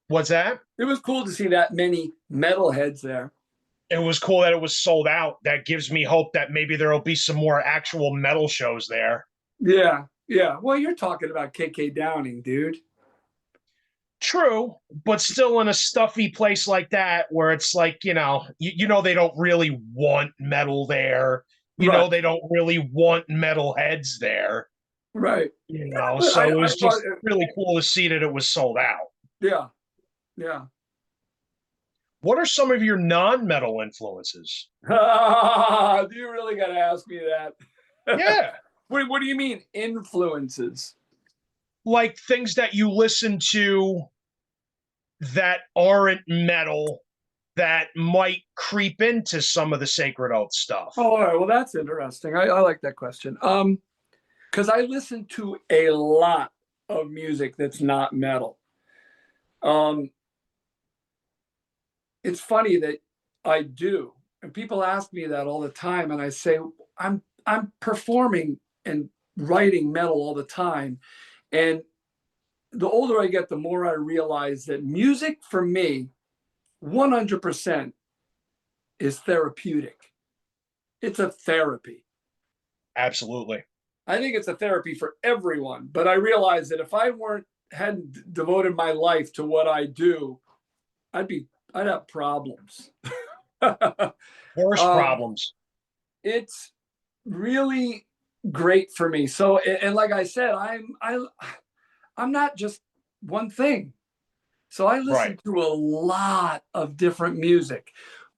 S1: what's that?
S2: It was cool to see that many metalheads there.
S1: It was cool that it was sold out. That gives me hope that maybe there'll be some more actual metal shows there.
S2: Yeah. Yeah. Well, you're talking about KK Downing, dude.
S1: True, but still in a stuffy place like that where it's like, you know they don't really want metal there. You
S2: Right.
S1: know they don't really want metal heads there.
S2: Right. But
S1: So it
S2: I
S1: was
S2: thought,
S1: just really cool to see that it was sold out.
S2: yeah. Yeah.
S1: What are some of your non-metal influences?
S2: Do you really got to ask me that?
S1: Yeah,
S2: What do you mean influences?
S1: like things that you listen to that aren't metal that might creep into some of the Sacred Oath stuff.
S2: Oh, all right. Well, that's interesting. I like that question. Because I listen to a lot of music that's not metal. Um, it's funny that I do, and people ask me that all the time, and I say I'm performing and writing metal all the time, and the older I get, the more I realize that music for me, 100% is therapeutic. It's a therapy.
S1: Absolutely.
S2: I think it's a therapy for everyone. But I realize that if I hadn't devoted my life to what I do, I'd have problems.
S1: Worse
S2: um,
S1: problems.
S2: it's really great for me. So, and like I said, I'm not just one thing. So I listen
S1: Right.
S2: to a lot of different music.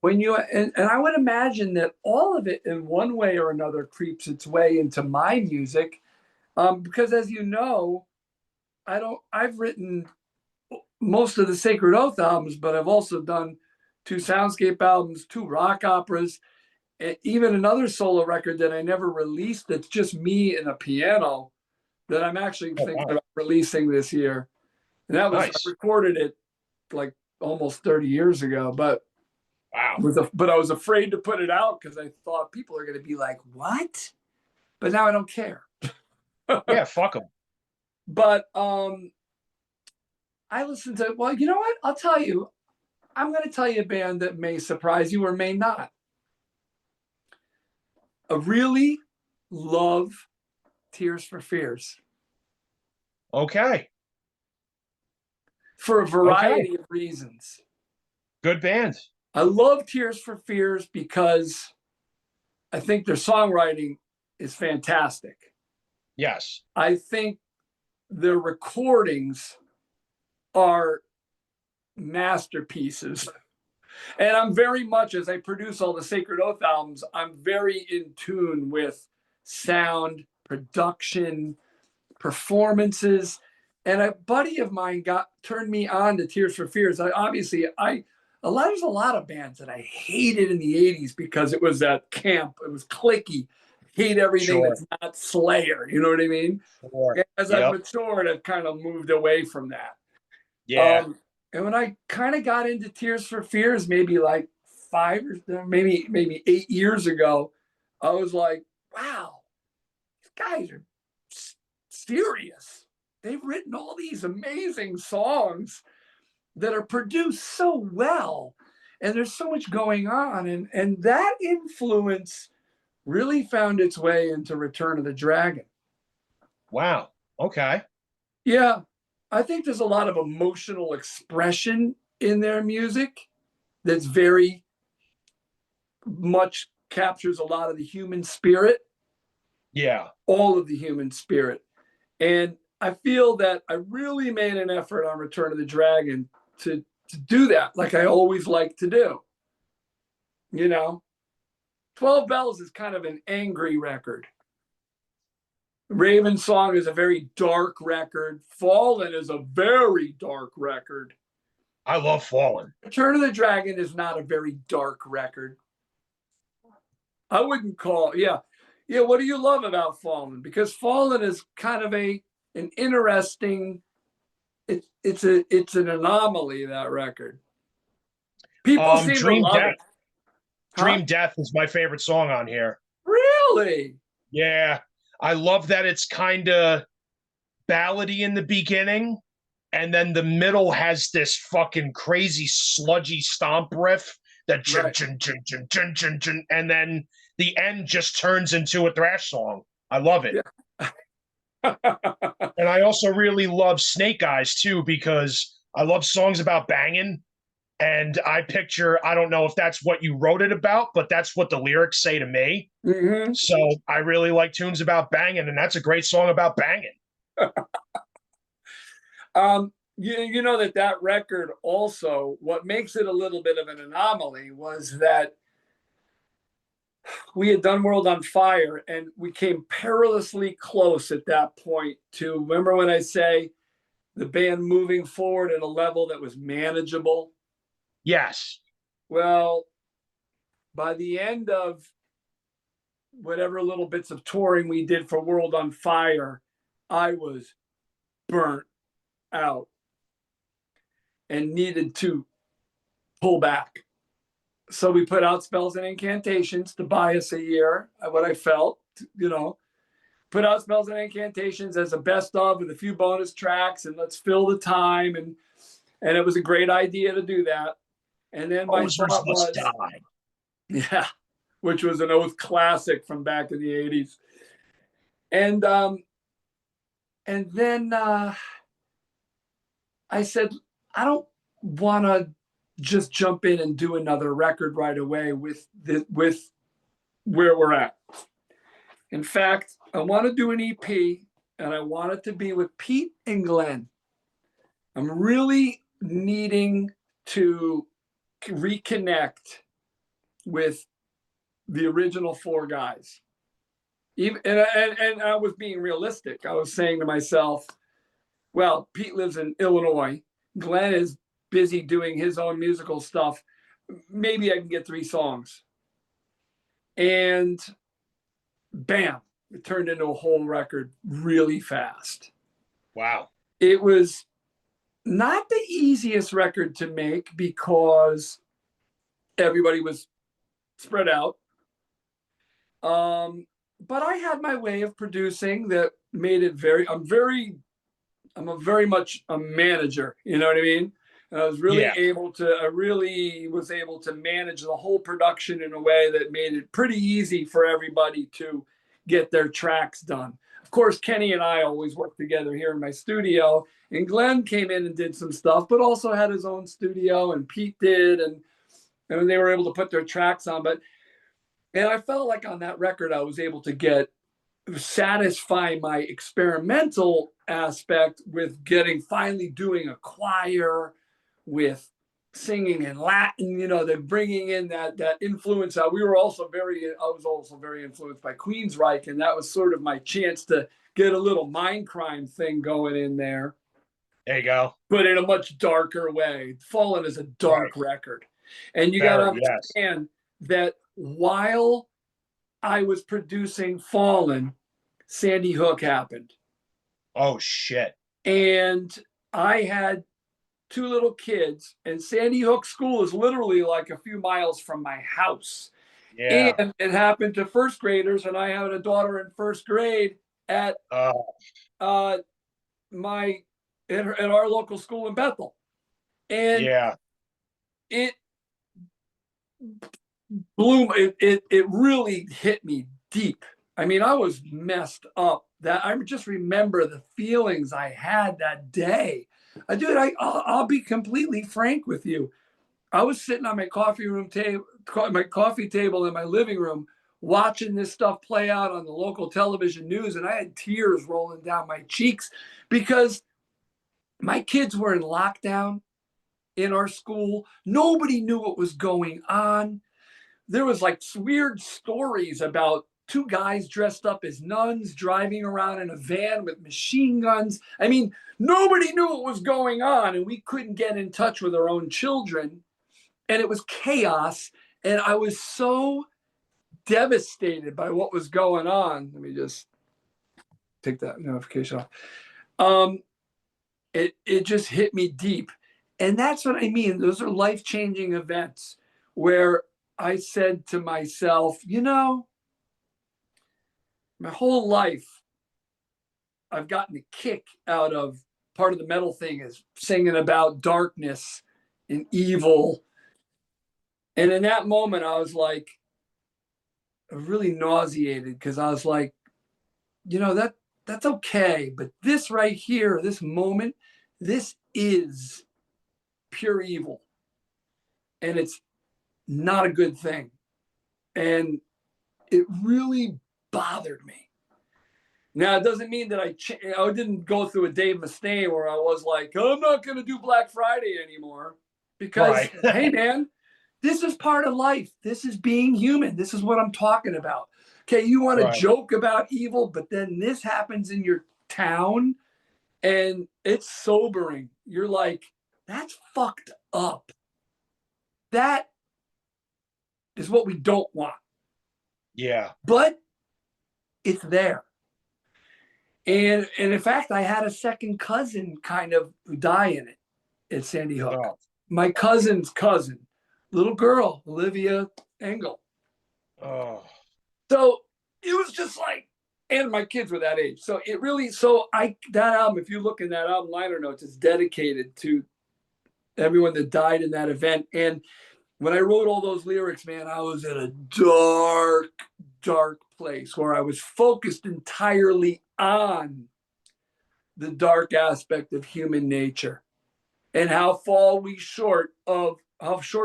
S2: And I would imagine that all of it in one way or another creeps its way into my music. Because as you know, I've written most of the Sacred Oath albums, but I've also done 2 soundscape albums, 2 rock operas, and even another solo record that I never released. That's just me and a piano that I'm actually
S1: Oh,
S2: thinking
S1: wow.
S2: about releasing this year. And I
S1: Nice.
S2: recorded it like almost 30 years ago, but
S1: Wow.
S2: I was afraid to put it out because I thought people are going to be like, "What?" But now I don't care.
S1: Yeah, fuck them.
S2: But I listened to, well, you know what? I'll tell you. I'm going to tell you a band that may surprise you or may not. I really love Tears for Fears
S1: Okay.
S2: for a
S1: Okay.
S2: variety of reasons.
S1: Good band.
S2: I love Tears for Fears because I think their songwriting is fantastic.
S1: Yes.
S2: I think their recordings are masterpieces. And I'm very much, as I produce all the Sacred Oath albums, I'm very in tune with sound, production, performances. And a buddy of mine turned me on to Tears for Fears. There's a lot of bands that I hated in the 80s because it was that camp. It was clicky. Hate everything
S1: Sure.
S2: that's not Slayer. You know what I mean?
S1: Sure.
S2: As I've
S1: Yep.
S2: matured, I've kind of moved away from that.
S1: Yeah.
S2: And when I kind of got into Tears for Fears, maybe like maybe 8 years ago, I was like, wow, guys are serious. They've written all these amazing songs that are produced so well, and there's so much going on, and that influence really found its way into Return of the Dragon.
S1: Wow. Okay.
S2: Yeah, I think there's a lot of emotional expression in their music that's very much captures a lot of the human spirit,
S1: Yeah.
S2: all of the human spirit. And I feel that I really made an effort on Return of the Dragon to do that, like I always like to do. You know, 12 Bells is kind of an angry record. Raven Song is a very dark record. Fallen is a very dark record.
S1: I love Fallen.
S2: Return of the Dragon is not a very dark record. I wouldn't call, yeah. What do you love about Fallen? Because Fallen is kind of an interesting, it's an anomaly, that record. People seem to love it.
S1: Huh? Dream Death is my favorite song on here.
S2: Really?
S1: Yeah. I love that it's kind of ballady in the beginning, and then the middle has this fucking crazy sludgy stomp riff that chun, chun, chun, chun, chun, chun, chun, and then the end just turns into a thrash song. I love it. Yeah. And I also really love Snake Eyes too, because I love songs about banging. And I picture, I don't know if that's what you wrote it about, but that's what the lyrics say to me. Mm-hmm. So I really like tunes about banging, and that's a great song about banging.
S2: You know that record also, what makes it a little bit of an anomaly was that we had done World on Fire, and we came perilously close at that point to, remember when I say the band moving forward at a level that was manageable?
S1: Yes.
S2: Well, by the end of whatever little bits of touring we did for World on Fire, I was burnt out and needed to pull back. So we put out Spells and Incantations to buy us a year, what I felt, put out Spells and Incantations as a best of with a few bonus tracks, and let's fill the time. And it was a great idea to do that. And then my thought was, die. Yeah, which was an Oath classic from back in the 80s. And then I said, I don't want to just jump in and do another record right away with where we're at. In fact, I want to do an EP, and I want it to be with Pete and Glenn. I'm really needing to reconnect with the original four guys. Even and I was being realistic. I was saying to myself, well, Pete lives in Illinois. Glenn is busy doing his own musical stuff. Maybe I can get 3 songs. And bam, it turned into a whole record really fast.
S1: Wow.
S2: It was not the easiest record to make because everybody was spread out. But I had my way of producing that made it I'm very much a manager, you know what I mean? And I was really able to manage the whole production in a way that made it pretty easy for everybody to get their tracks done. Of course, Kenny and I always worked together here in my studio, and Glenn came in and did some stuff, but also had his own studio, and Pete did, and they were able to put their tracks on. And I felt like on that record, I was able to satisfy my experimental aspect with finally doing a choir, with singing in Latin, they're bringing in that influence. I was also very influenced by Queensryche, and that was sort of my chance to get a little Mindcrime thing going in there.
S1: There you go.
S2: But in a much darker way. Fallen is a dark record. And you got to understand that while I was producing Fallen, Sandy Hook happened.
S1: Oh, shit.
S2: And I had 2 little kids, and Sandy Hook School is literally like a few miles from my house. Yeah. And it happened to first graders, and I had a daughter in first grade, at
S1: Uh,
S2: uh, my at our local school in Bethel, and
S1: yeah.
S2: it blew it really hit me deep. I mean, I was messed up. That I just remember the feelings I had that day. Dude, I'll be completely frank with you. I was sitting on my coffee table in my living room, watching this stuff play out on the local television news, and I had tears rolling down my cheeks because my kids were in lockdown in our school. Nobody knew what was going on. There was like weird stories about two guys dressed up as nuns driving around in a van with machine guns. I mean, nobody knew what was going on, and we couldn't get in touch with our own children. And it was chaos. And I was so devastated by what was going on. Let me just take that notification off. It just hit me deep. And that's what I mean. Those are life-changing events where I said to myself, my whole life, I've gotten a kick out of part of the metal thing is singing about darkness and evil. And in that moment, I was like, really nauseated because I was like, that's okay. But this right here, this moment, this is pure evil. And it's not a good thing. And it really bothered me. Now, it doesn't mean that I didn't go through a Dave Mustaine where I was like, I'm not going to do Black Friday anymore. Because,
S1: Right.
S2: hey, man, this is part of life. This is being human. This is what I'm talking about. Okay, you want to
S1: Right.
S2: joke about evil, but then this happens in your town and it's sobering. You're like, that's fucked up. That is what we don't want.
S1: Yeah.
S2: But it's there. And in fact, I had a second cousin kind of die in it at Sandy Hook.
S1: Oh.
S2: My cousin's cousin, little girl, Olivia Engel.
S1: Oh.
S2: So it was just like, and my kids were that age. So it really, that album, if you look in that album liner notes, it's dedicated to everyone that died in that event. And when I wrote all those lyrics, man, I was in a dark, dark place where I was focused entirely on the dark aspect of human nature and how short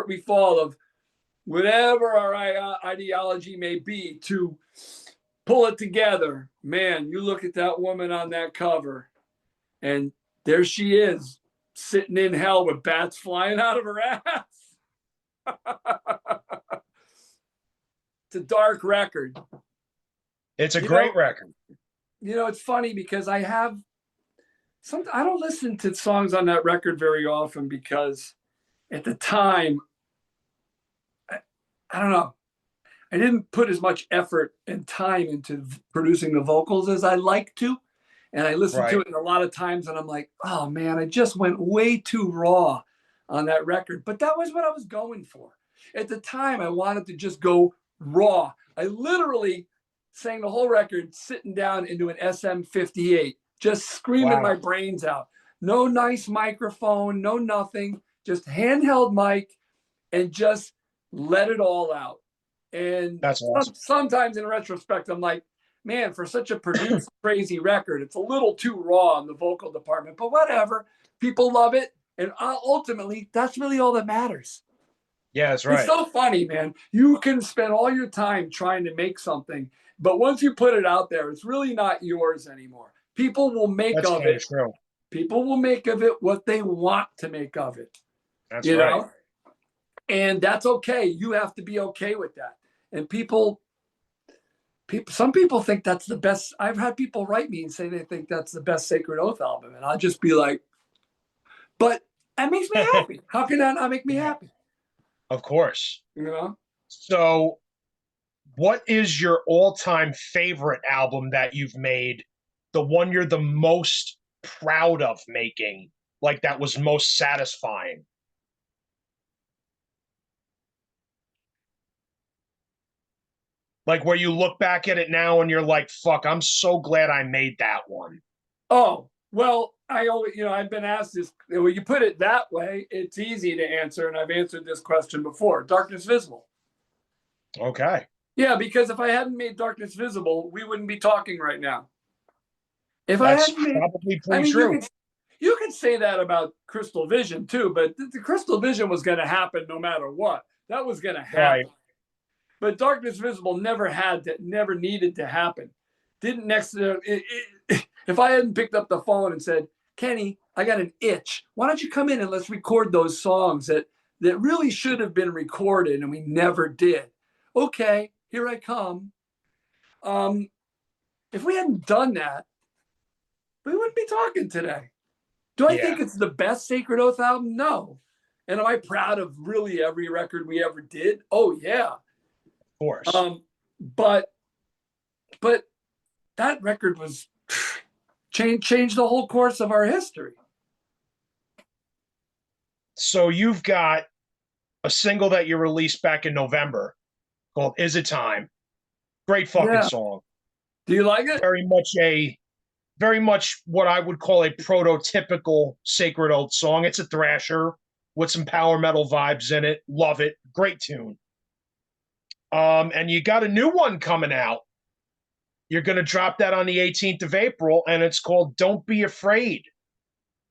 S2: we fall of whatever our ideology may be to pull it together. Man, you look at that woman on that cover and there she is sitting in hell with bats flying out of her ass. It's a dark record.
S1: It's a great record.
S2: It's funny because I don't listen to songs on that record very often because at the time, I don't know, I didn't put as much effort and time into producing the vocals as I like to. And I listened to
S1: Right.
S2: it a lot of times and I'm like, oh man, I just went way too raw on that record. But that was what I was going for. At the time, I wanted to just go raw. I literally sang the whole record sitting down into an SM58, just screaming my
S1: Wow.
S2: brains out. No nice microphone, no nothing, just handheld mic and just let it all out. And
S1: That's awesome.
S2: sometimes in retrospect, I'm like, man, for such a produced crazy record, it's a little too raw in the vocal department, but whatever. People love it. And ultimately, that's really all that matters.
S1: Yeah, that's
S2: It's
S1: right.
S2: so funny, man. You can spend all your time trying to make something, but once you put it out there, it's really not yours anymore. People will make
S1: That's
S2: of
S1: kind of
S2: it.
S1: true.
S2: People will make of it what they want to make of it.
S1: That's
S2: You
S1: right.
S2: know? And that's okay. You have to be okay with that. And some people think that's the best. I've had people write me and say they think that's the best Sacred Oath album. And I'll just be like, but that makes me happy. How can that not make me
S1: Yeah,
S2: happy?
S1: of course.
S2: You know?
S1: So, what is your all-time favorite album that you've made? The one you're the most proud of making, like that was most satisfying? Like where you look back at it now and you're like, fuck, I'm so glad I made that one.
S2: Oh, well, I always, I've been asked this. When you put it that way, it's easy to answer, and I've answered this question before. Darkness Visible.
S1: Okay.
S2: Yeah, because if I hadn't made Darkness Visible, we wouldn't be talking right now. If I
S1: That's
S2: hadn't made,
S1: probably
S2: I
S1: pretty
S2: mean,
S1: true.
S2: you could say that about Crystal Vision too, but the Crystal Vision was going to happen no matter what. That was going to happen.
S1: Right.
S2: But Darkness Visible never needed to happen. Didn't necessarily. If I hadn't picked up the phone and said, Kenny, I got an itch. Why don't you come in and let's record those songs that really should have been recorded and we never did. Okay, here I come. If we hadn't done that, we wouldn't be talking today. Do I think it's the best Sacred Oath album? No. And am I proud of really every record we ever did? Oh yeah.
S1: Of course.
S2: But that record was changed the whole course of our history.
S1: So you've got a single that you released back in November called Is It Time? Great fucking song.
S2: Do you like it?
S1: Very much what I would call a prototypical Sacred Oath song. It's a thrasher with some power metal vibes in it. Love it. Great tune. And you got a new one coming out. You're going to drop that on the 18th of April, and it's called Don't Be Afraid.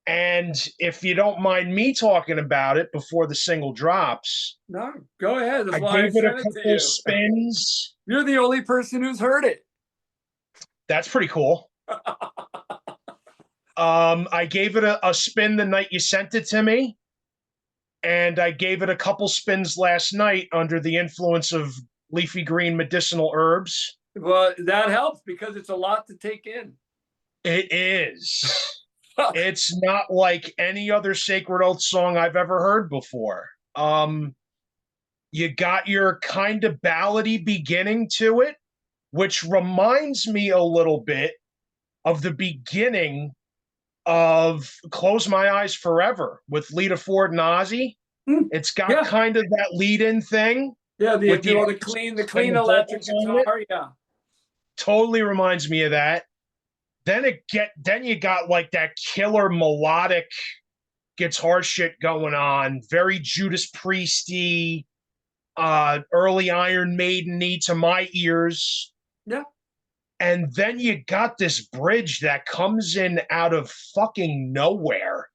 S1: And if you don't mind me talking about it before the single drops.
S2: No, go ahead. That's
S1: I
S2: why
S1: gave
S2: I
S1: it a
S2: sent it to
S1: couple
S2: you.
S1: spins.
S2: You're the only person who's heard it.
S1: That's pretty cool. I gave it a spin the night you sent it to me. And I gave it a couple spins last night under the influence of leafy green medicinal herbs.
S2: Well, that helps because it's a lot to take in.
S1: It is. It's not like any other Sacred Oath song I've ever heard before. You got your kind of ballady beginning to it, which reminds me a little bit of the beginning of Close My Eyes Forever with Lita Ford and Ozzy. It's got kind of that lead-in thing.
S2: Yeah, the clean electric guitar. Yeah,
S1: totally reminds me of that. Then you got like that killer melodic guitar shit going on, very Judas Priesty, early Iron Maiden-y to my ears.
S2: Yeah.
S1: And then you got this bridge that comes in out of fucking nowhere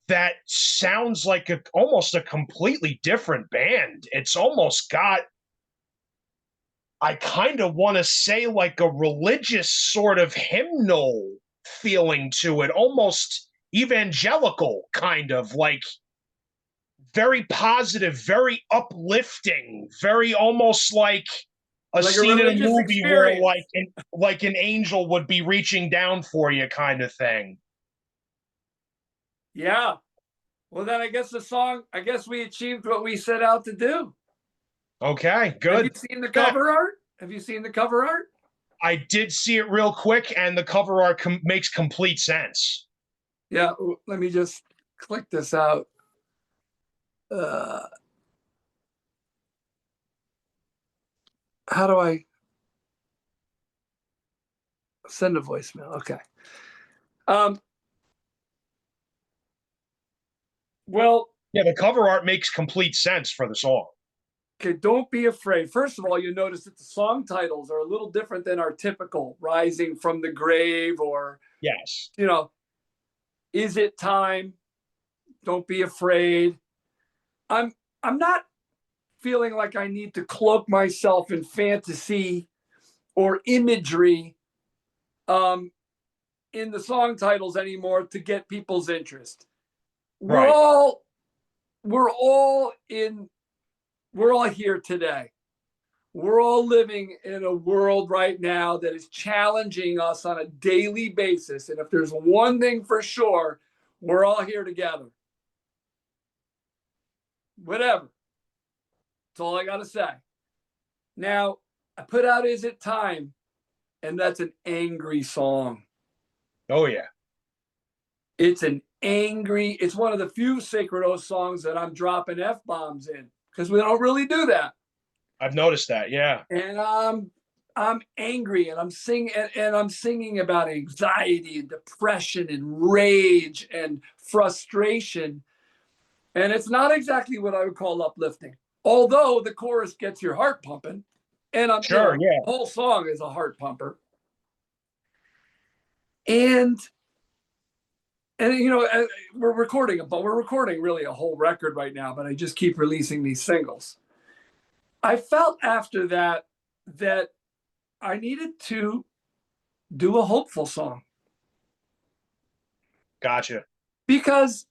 S1: that sounds like almost a completely different band. It's almost got, I kind of want to say, like a religious sort of hymnal feeling to it, almost evangelical, kind of like very positive, very uplifting, very almost like a scene in a movie
S2: experience.
S1: where like an angel would be reaching down for you kind of thing.
S2: Yeah. Well, then I guess we achieved what we set out to do.
S1: Okay, good.
S2: Have you seen the cover art? Have you seen the cover art?
S1: I did see it real quick, and the cover art makes complete sense.
S2: Yeah, let me just click this out. How do I send a voicemail? Okay. Well,
S1: yeah, the cover art makes complete sense for the song.
S2: Okay, Don't Be Afraid. First of all, you notice that the song titles are a little different than our typical Rising from the Grave or,
S1: yes,
S2: Is It Time? Don't Be Afraid. I'm not feeling like I need to cloak myself in fantasy or imagery in the song titles anymore to get people's interest. We're all here today. We're all living in a world right now that is challenging us on a daily basis. And if there's one thing for sure, we're all here together. Whatever. That's all I got to say. Now, I put out Is It Time? And that's an angry song.
S1: Oh, yeah.
S2: It's one of the few Sacred Oath songs that I'm dropping F-bombs in because we don't really do that.
S1: I've noticed that. Yeah.
S2: And I'm angry, and I'm singing about anxiety and depression and rage and frustration. And it's not exactly what I would call uplifting. Although the chorus gets your heart pumping, and
S1: Sure. Yeah.
S2: the whole song is a heart pumper. And we're recording really a whole record right now, but I just keep releasing these singles. I felt after that I needed to do a hopeful song,
S1: Gotcha.
S2: because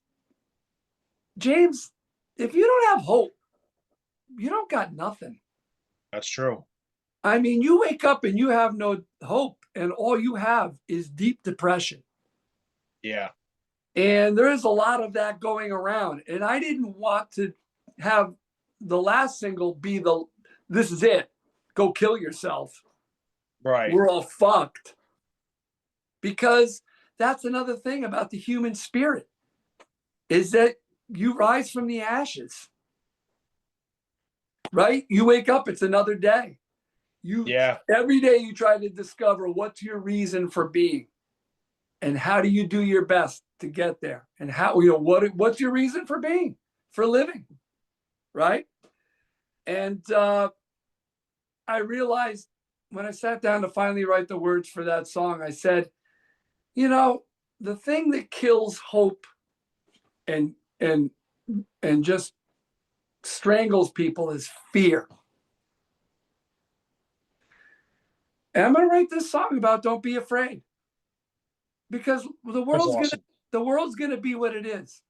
S2: James, if you don't have hope, you don't got nothing.
S1: That's true.
S2: I mean, you wake up and you have no hope, and all you have is deep depression.
S1: Yeah.
S2: And there is a lot of that going around. And I didn't want to have the last single be this is it, go kill yourself.
S1: Right.
S2: We're all fucked. Because that's another thing about the human spirit, is that you rise from the ashes, right? You wake up, it's another day. Every day you try to discover what's your reason for being, and how do you do your best to get there, and how, what's your reason for being, for living, right? And I realized when I sat down to finally write the words for that song, I said, the thing that kills hope and just strangles people is fear. And I'm going to write this song about don't be afraid, because the
S1: That's awesome.
S2: world's going to be what it is.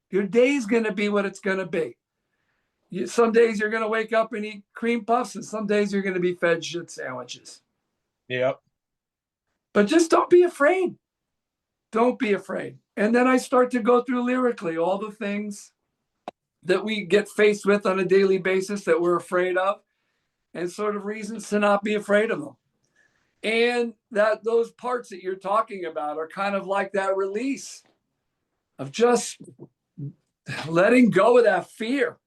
S2: Your day's going to be what it's going to be. Some days you're going to wake up and eat cream puffs, and some days you're going to be fed shit sandwiches.
S1: Yep.
S2: But just don't be afraid. Don't be afraid. And then I start to go through lyrically all the things that we get faced with on a daily basis that we're afraid of, and sort of reasons to not be afraid of them. And that those parts that you're talking about are kind of like that release of just letting go of that fear.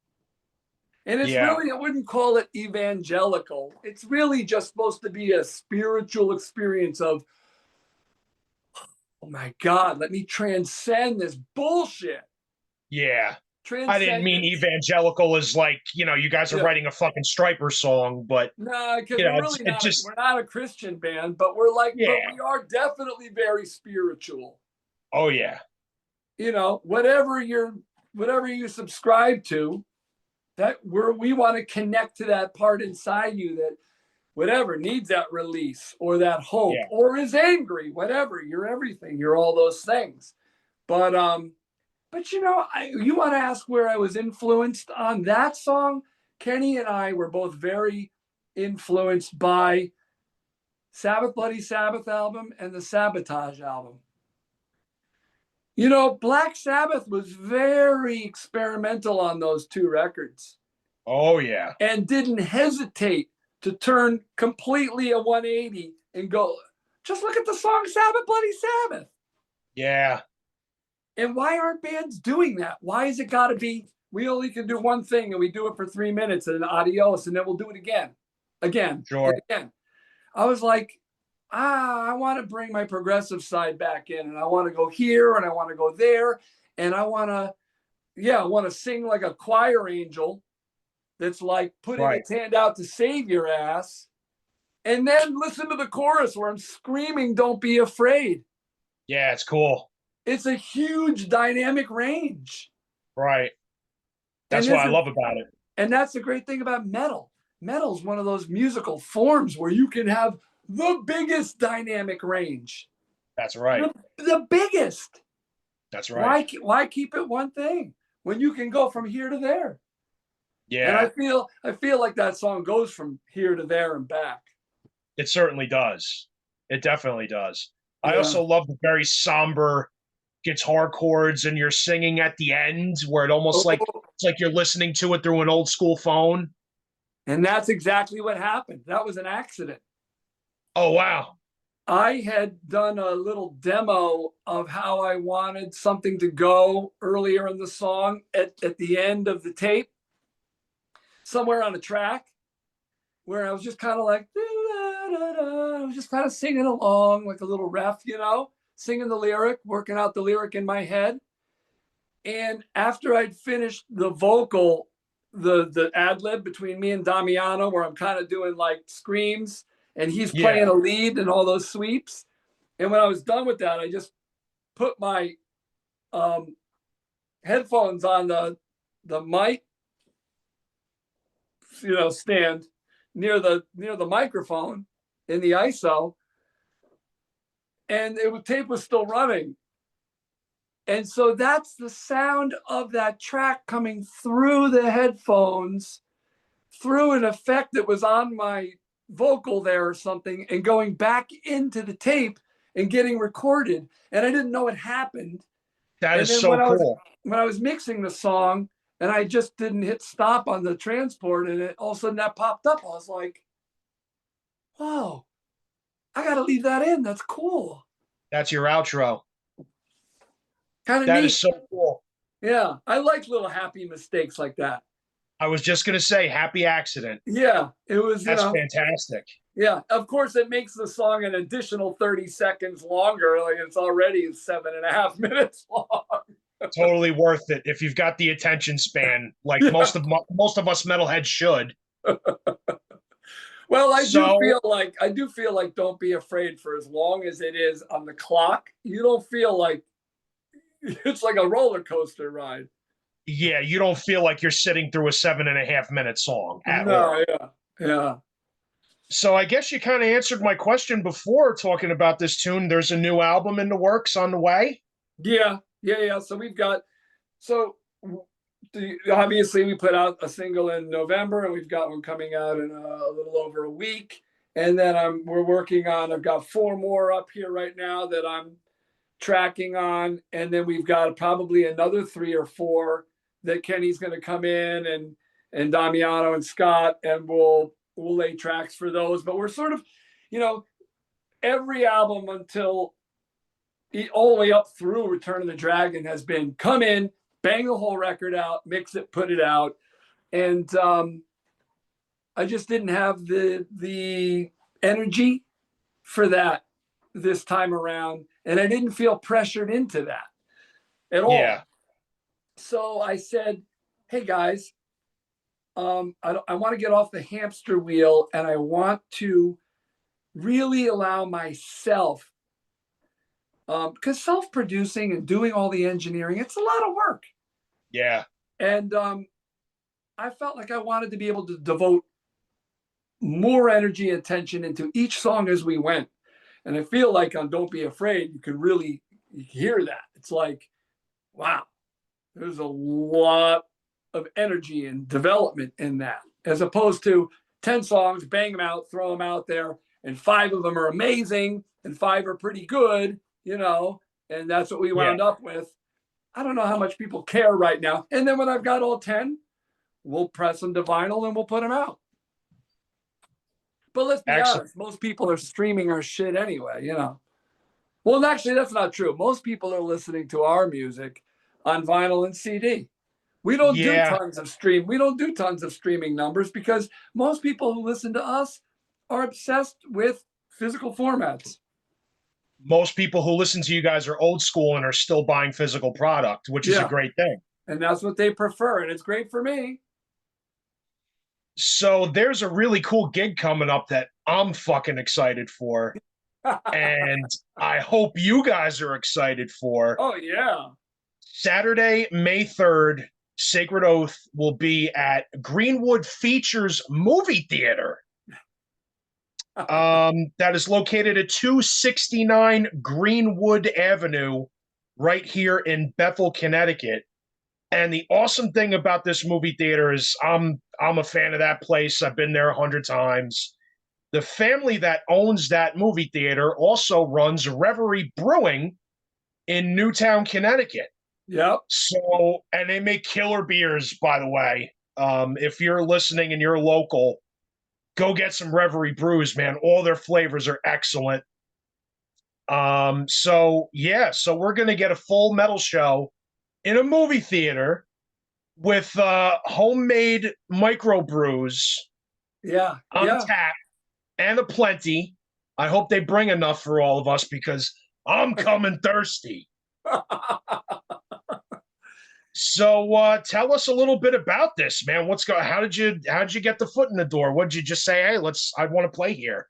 S2: And it's really, I wouldn't call it evangelical. It's really just supposed to be a spiritual experience of, oh my God, let me transcend this bullshit.
S1: Yeah. I didn't mean evangelical as like, you guys are writing a fucking Striper song, but
S2: no, because we're really we're not a Christian band, but we're like, but we are definitely very spiritual.
S1: Oh yeah.
S2: Whatever you subscribe to, we want to connect to that part inside you that whatever needs that release or that hope or is angry, whatever. You're everything. You're all those things. But you want to ask where I was influenced on that song? Kenny and I were both very influenced by Sabbath Bloody Sabbath album and the Sabotage album. Black Sabbath was very experimental on those two records.
S1: Oh, yeah.
S2: And didn't hesitate to turn completely a 180 and go, just look at the song Sabbath Bloody Sabbath.
S1: Yeah.
S2: And why aren't bands doing that? Why has it got to be, we only can do one thing and we do it for 3 minutes and adios, and then we'll do it again.
S1: Sure.
S2: Again. I was like, I want to bring my progressive side back in, and I want to go here and I want to go there, and I want to sing like a choir angel that's like putting its hand out to save your ass, and then listen to the chorus where I'm screaming, don't be afraid.
S1: Yeah, it's cool.
S2: It's a huge dynamic range.
S1: Right. That's what I love about it.
S2: And that's the great thing about metal. Metal is one of those musical forms where you can have the biggest dynamic range.
S1: That's right.
S2: The biggest.
S1: That's right.
S2: Why keep it one thing when you can go from here to there?
S1: Yeah.
S2: And I feel like that song goes from here to there and back.
S1: It certainly does. It definitely does. Yeah. I also love the very somber guitar chords, and you're singing at the end where it almost it's like you're listening to it through an old school phone.
S2: And that's exactly what happened. That was an accident.
S1: Oh, wow.
S2: I had done a little demo of how I wanted something to go earlier in the song at the end of the tape, somewhere on a track. where I was just kind of like, I was just kind of singing along like a little ref, singing the lyric, working out the lyric in my head. And after I'd finished the vocal, the ad lib between me and Damiano, where I'm kind of doing like screams and he's playing
S1: Yeah.
S2: a lead and all those sweeps. And when I was done with that, I just put my headphones on the mic, stand near the microphone in the ISO, and tape was still running. And so that's the sound of that track coming through the headphones, through an effect that was on my vocal there or something, and going back into the tape and getting recorded. And I didn't know it happened.
S1: That
S2: And
S1: is
S2: then
S1: so cool.
S2: when I was mixing the song and I just didn't hit stop on the transport, and all of a sudden that popped up, I was like, whoa, I got to leave that in. That's cool.
S1: That's your outro.
S2: Kind of
S1: That is
S2: neat.
S1: so cool.
S2: Yeah. I like little happy mistakes like that.
S1: I was just going to say happy accident.
S2: Yeah. It was,
S1: That's fantastic.
S2: yeah. Of course, it makes the song an additional 30 seconds longer. Like it's already 7.5 minutes long.
S1: Totally worth it if you've got the attention span, like
S2: Yeah.
S1: most of us metalheads should.
S2: Well, I do
S1: So
S2: feel like Don't Be Afraid, for as long as it is on the clock, you don't feel like it's like a roller coaster ride.
S1: yeah, you don't feel like you're sitting through a 7.5 minute song at all.
S2: No, yeah.
S1: So I guess you kind of answered my question before talking about this tune. There's a new album in the works on the way.
S2: Yeah. So obviously we put out a single in November, and we've got one coming out in a little over a week. And then we're working on, I've got 4 more up here right now that I'm tracking on. And then we've got probably another 3 or 4 that Kenny's going to come in, and Damiano and Scott, and we'll lay tracks for those. But we're sort of, every album until all the way up through Return of the Dragon has been come in, bang the whole record out, mix it, put it out. And I just didn't have the energy for that this time around. And I didn't feel pressured into that at all.
S1: Yeah.
S2: So I said, hey guys, I want to get off the hamster wheel, and I want to really allow myself, because self-producing and doing all the engineering, it's a lot of work.
S1: Yeah.
S2: And I felt like I wanted to be able to devote more energy and attention into each song as we went. And I feel like on Don't Be Afraid, you can really hear that. It's like, wow, there's a lot of energy and development in that, as opposed to 10 songs, bang them out, throw them out there, and 5 of them are amazing and 5 are pretty good, and that's what we wound up with. I don't know how much people care right now. And then when I've got all 10, we'll press them to vinyl and we'll put them out. But let's be honest, most people are streaming our shit anyway, Well, actually, that's not true. Most people are listening to our music on vinyl and CD. We don't do tons of streaming numbers, because most people who listen to us are obsessed with physical formats.
S1: Most people who listen to you guys are old school and are still buying physical product, which is a great thing.
S2: And that's what they prefer, and it's great for me.
S1: So there's a really cool gig coming up that I'm fucking excited for. And I hope you guys are excited for.
S2: Oh, yeah.
S1: Saturday, May 3rd, Sacred Oath will be at Greenwood Features Movie Theater. That is located at 269 Greenwood Avenue, right here in Bethel, Connecticut. And the awesome thing about this movie theater is I'm a fan of that place. I've been there 100 times. The family that owns that movie theater also runs Reverie Brewing in Newtown, Connecticut.
S2: Yep.
S1: So, and they make killer beers, by the way. If you're listening and you're local, go get some Reverie brews, man. All their flavors are excellent. So we're going to get a full metal show in a movie theater with homemade microbrews
S2: Yeah, yeah.
S1: untapped, and aplenty. I hope they bring enough for all of us because I'm coming thirsty. So tell us a little bit about this, man. How did you get the foot in the door? What did you just say? Hey, I want to play here.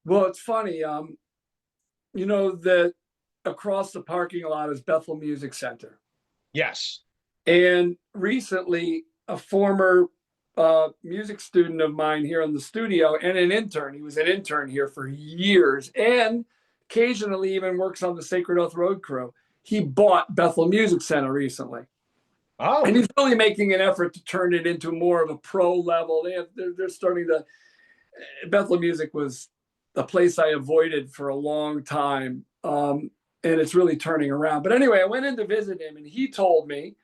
S2: Well, it's funny. You know that across the parking lot is Bethel Music Center.
S1: Yes.
S2: And recently, a former music student of mine here in the studio and an intern, he was an intern here for years and occasionally even works on the Sacred Oath Road crew. He bought Bethel Music Center recently.
S1: Oh.
S2: And he's really making an effort to turn it into more of a pro level. They're starting to. Bethel Music was a place I avoided for a long time. And it's really turning around. But anyway, I went in to visit him and he told me,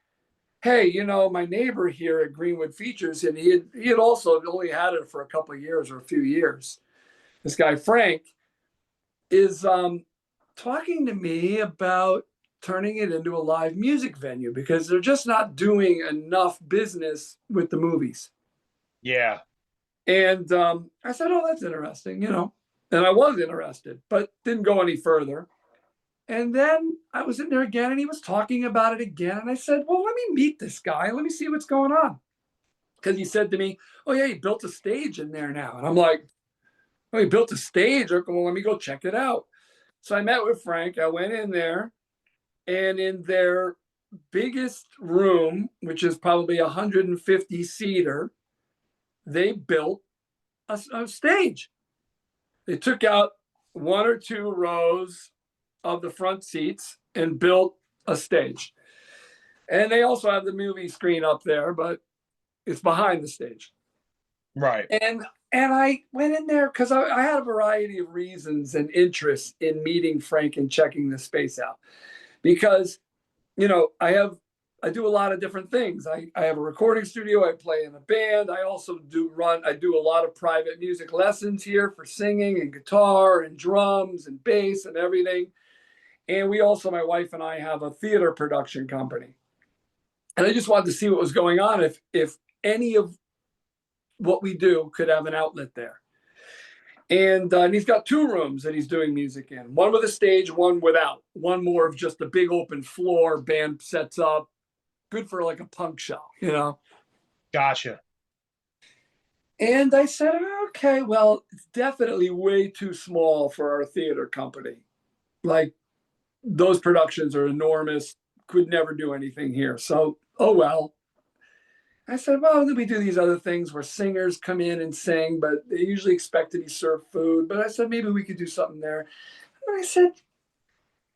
S2: hey, my neighbor here at Greenwood Features, and he had also only had it for a couple of years or a few years. This guy, Frank, is talking to me about turning it into a live music venue because they're just not doing enough business with the movies.
S1: Yeah.
S2: And I said, oh, that's interesting, and I was interested, but didn't go any further. And then I was in there again and he was talking about it again. And I said, well, let me meet this guy. Let me see what's going on. Because he said to me, oh, yeah, he built a stage in there now. And I'm like, oh, he built a stage? Okay, well, let me go check it out. So I met with Frank. I went in there and in their biggest room, which is probably 150 seater, they built a stage. They took out one or two rows of the front seats and built a stage. And they also have the movie screen up there, but it's behind the stage.
S1: Right.
S2: And I went in there because I had a variety of reasons and interests in meeting Frank and checking the space out. Because, I do a lot of different things. I have a recording studio. I play in a band. I also do a lot of private music lessons here for singing and guitar and drums and bass and everything. And we also, my wife and I, have a theater production company. And I just wanted to see what was going on, if any of what we do could have an outlet there. And he's got two rooms that he's doing music in, one with a stage, one without, one more of just a big open floor, band sets up, good for like a punk show.
S1: Gotcha.
S2: And I said, okay, well, it's definitely way too small for our theater company. Like, those productions are enormous, could never do anything here. So, oh well. I said, well, then we do these other things where singers come in and sing, but they usually expect to be served food. But I said, maybe we could do something there. And I said,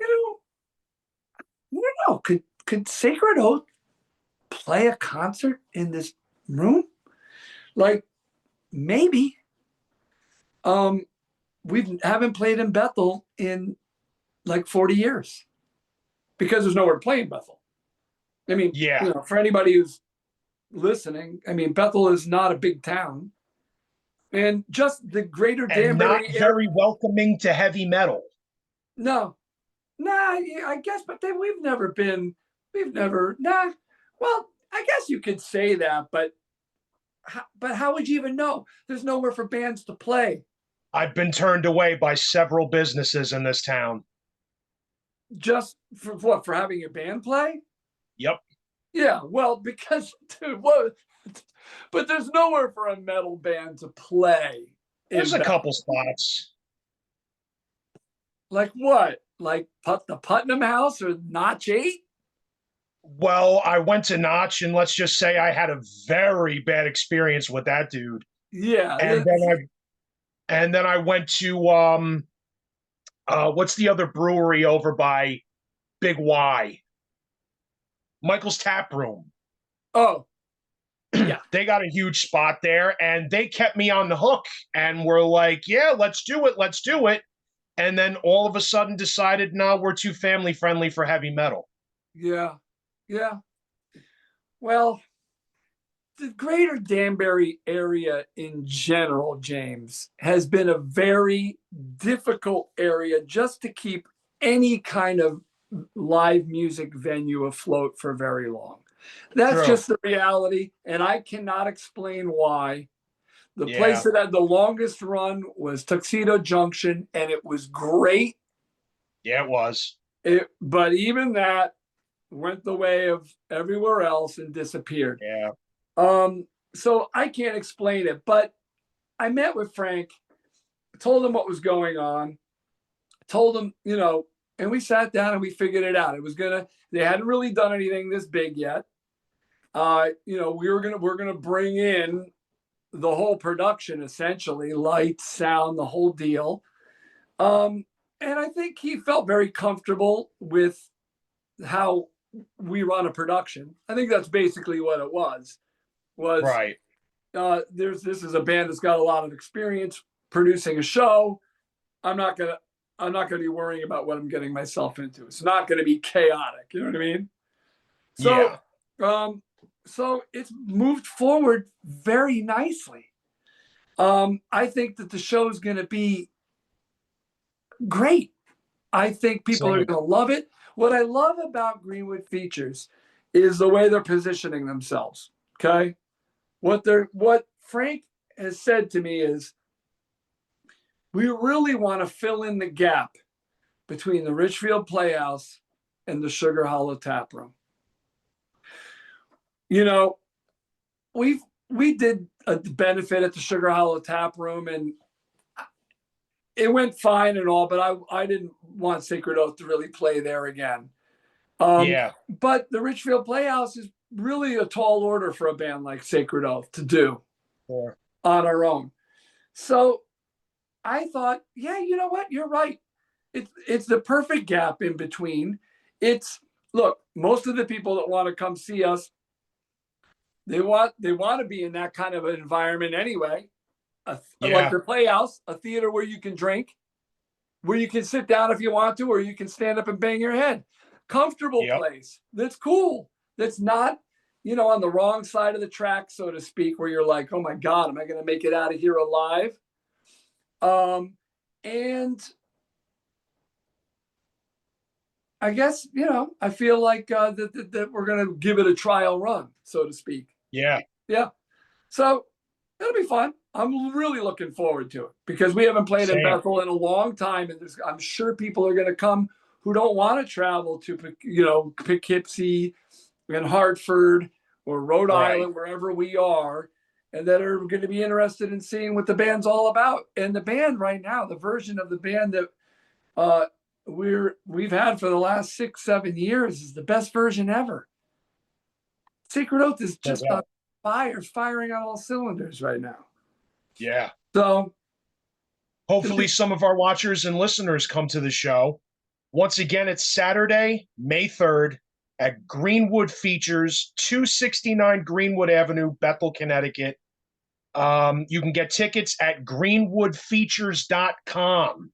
S2: I don't know, could Sacred Oath play a concert in this room? Like, maybe. We haven't played in Bethel in like 40 years because there's nowhere to play in Bethel. I mean,
S1: Yeah.
S2: for anybody who's listening, I mean, Bethel is not a big town. And just the greater
S1: And not
S2: Danbury area.
S1: very welcoming to heavy metal.
S2: No, I guess, but then we've never, well, I guess you could say that, but how would you even know? There's nowhere for bands to play.
S1: I've been turned away by several businesses in this town.
S2: Just for what? For having your band play?
S1: Yep.
S2: Yeah, well, because, dude, what? But there's nowhere for a metal band to play.
S1: There's a couple spots.
S2: Like what? Like the Putnam House or Notch 8?
S1: Well, I went to Notch, and let's just say I had a very bad experience with that dude.
S2: Yeah.
S1: And then I went to what's the other brewery over by Big Y? Michael's Tap Room.
S2: Oh, yeah.
S1: They got a huge spot there, and they kept me on the hook and were like, yeah, let's do it. And then all of a sudden decided, no, we're too family friendly for heavy metal.
S2: Yeah. Well, the greater Danbury area in general, James, has been a very difficult area just to keep any kind of live music venue afloat for very long. That's
S1: True.
S2: just the reality, and I cannot explain why. The
S1: Yeah.
S2: place that had the longest run was Tuxedo Junction, and it was great.
S1: Yeah, it was.
S2: But even that went the way of everywhere else and disappeared.
S1: Yeah.
S2: So I can't explain it, but I met with Frank, told him what was going on, told him, and we sat down and we figured it out. They hadn't really done anything this big yet. We're gonna bring in the whole production, essentially, lights, sound, the whole deal. And I think he felt very comfortable with how we run a production. I think that's basically what it was.
S1: Right.
S2: This is a band that's got a lot of experience producing a show. I'm not gonna be worrying about what I'm getting myself into. It's not gonna be chaotic. You know what I mean? So,
S1: Yeah.
S2: so it's moved forward very nicely. I think that the show is going to be great. I think people are
S1: Same.
S2: going to love it. What I love about Greenwood Features is the way they're positioning themselves. Okay, what Frank has said to me is, we really want to fill in the gap between the Richfield Playhouse and the Sugar Hollow Tap Room. We did a benefit at the Sugar Hollow Tap Room, and it went fine and all, but I didn't want Sacred Oath to really play there again.
S1: Yeah.
S2: But the Richfield Playhouse is really a tall order for a band like Sacred Oath to do
S1: Sure.
S2: on our own. So I thought, yeah, you know what? You're right. It's the perfect gap in between. Look, most of the people that want to come see us, they want to be in that kind of an environment anyway. Like the Playhouse, a theater where you can drink, where you can sit down if you want to, or you can stand up and bang your head. Comfortable place. That's cool. That's not, on the wrong side of the track, so to speak, where you're like, oh my God, am I going to make it out of here alive? And I guess, I feel like that we're going to give it a trial run, so to speak.
S1: Yeah.
S2: Yeah. So it'll be fun. I'm really looking forward to it because we haven't played in Bethel in a long time. And I'm sure people are going to come who don't want to travel to, Poughkeepsie and Hartford or Rhode Island, wherever we are, and that are going to be interested in seeing what the band's all about. And the band right now, the version of the band that we've had for the last 6-7 years is the best version ever. Sacred Oath is just on fire, firing on all cylinders right now.
S1: Yeah.
S2: So
S1: hopefully some of our watchers and listeners come to the show. Once again, it's Saturday, May 3rd at Greenwood Features, 269 Greenwood Avenue, Bethel, Connecticut. You can get tickets at greenwoodfeatures.com.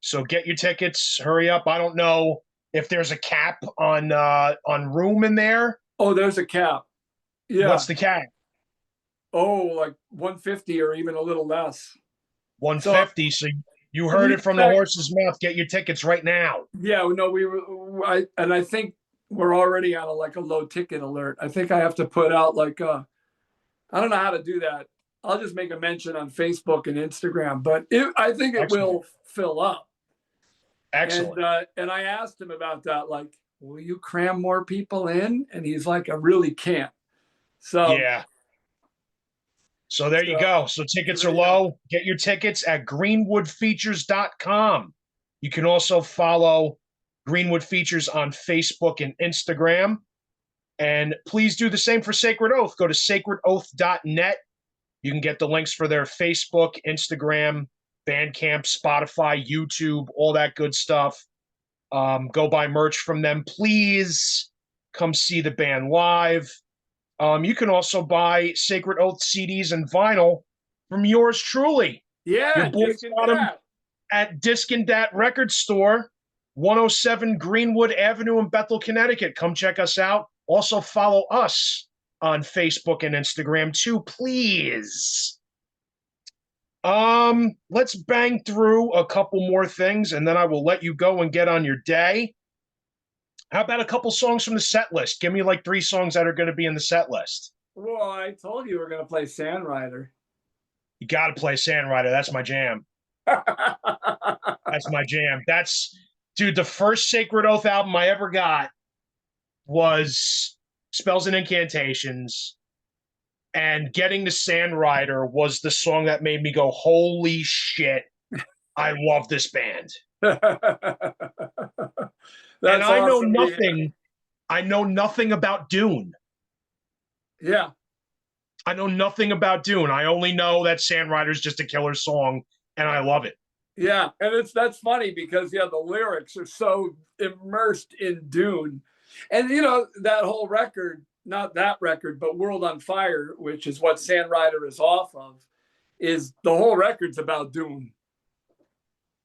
S1: So get your tickets, hurry up. I don't know if there's a cap on room in there.
S2: Oh, there's a cap. Yeah.
S1: What's the cap?
S2: Oh, like 150 or even a little less.
S1: 150. So you heard it from the horse's mouth. Get your tickets right now.
S2: Yeah, no, I think we're already on a low ticket alert. I think I have to put out I don't know how to do that. I'll just make a mention on Facebook and Instagram, but I think it will fill up.
S1: Excellent.
S2: And I asked him about that, will you cram more people in? And he's like, I really can't. So
S1: yeah. So there you go. So tickets are low. Get your tickets at greenwoodfeatures.com. You can also follow Greenwood Features on Facebook and Instagram. And please do the same for Sacred Oath. Go to sacredoath.net. You can get the links for their Facebook, Instagram, Bandcamp, Spotify, YouTube, all that good stuff. Go buy merch from them. Please come see the band live. You can also buy Sacred Oath CDs and vinyl from yours truly.
S2: Yeah,
S1: your boys got them at Disc and Dat Record Store, 107 Greenwood Avenue in Bethel, Connecticut. Come check us out. Also follow us on Facebook and Instagram too, please. Let's bang through a couple more things, and then I will let you go and get on your day. How about a couple songs from the set list? Give me 3 songs that are going to be in the set list.
S2: Well, I told you we're going to play Sand Rider.
S1: You got to play Sand Rider. That's my jam. That's my jam. Dude, the first Sacred Oath album I ever got was Spells and Incantations. And getting to Sand Rider was the song that made me go, holy shit, I love this band.
S2: That's
S1: And I know
S2: awesome.
S1: nothing. I know nothing about Dune.
S2: Yeah.
S1: I know nothing about Dune. I only know that Sand Rider's just a killer song, and I love it.
S2: Yeah, and that's funny because the lyrics are so immersed in Dune, and that whole record, not that record, but World on Fire, which is what Sand Rider is off of, is the whole record's about Dune.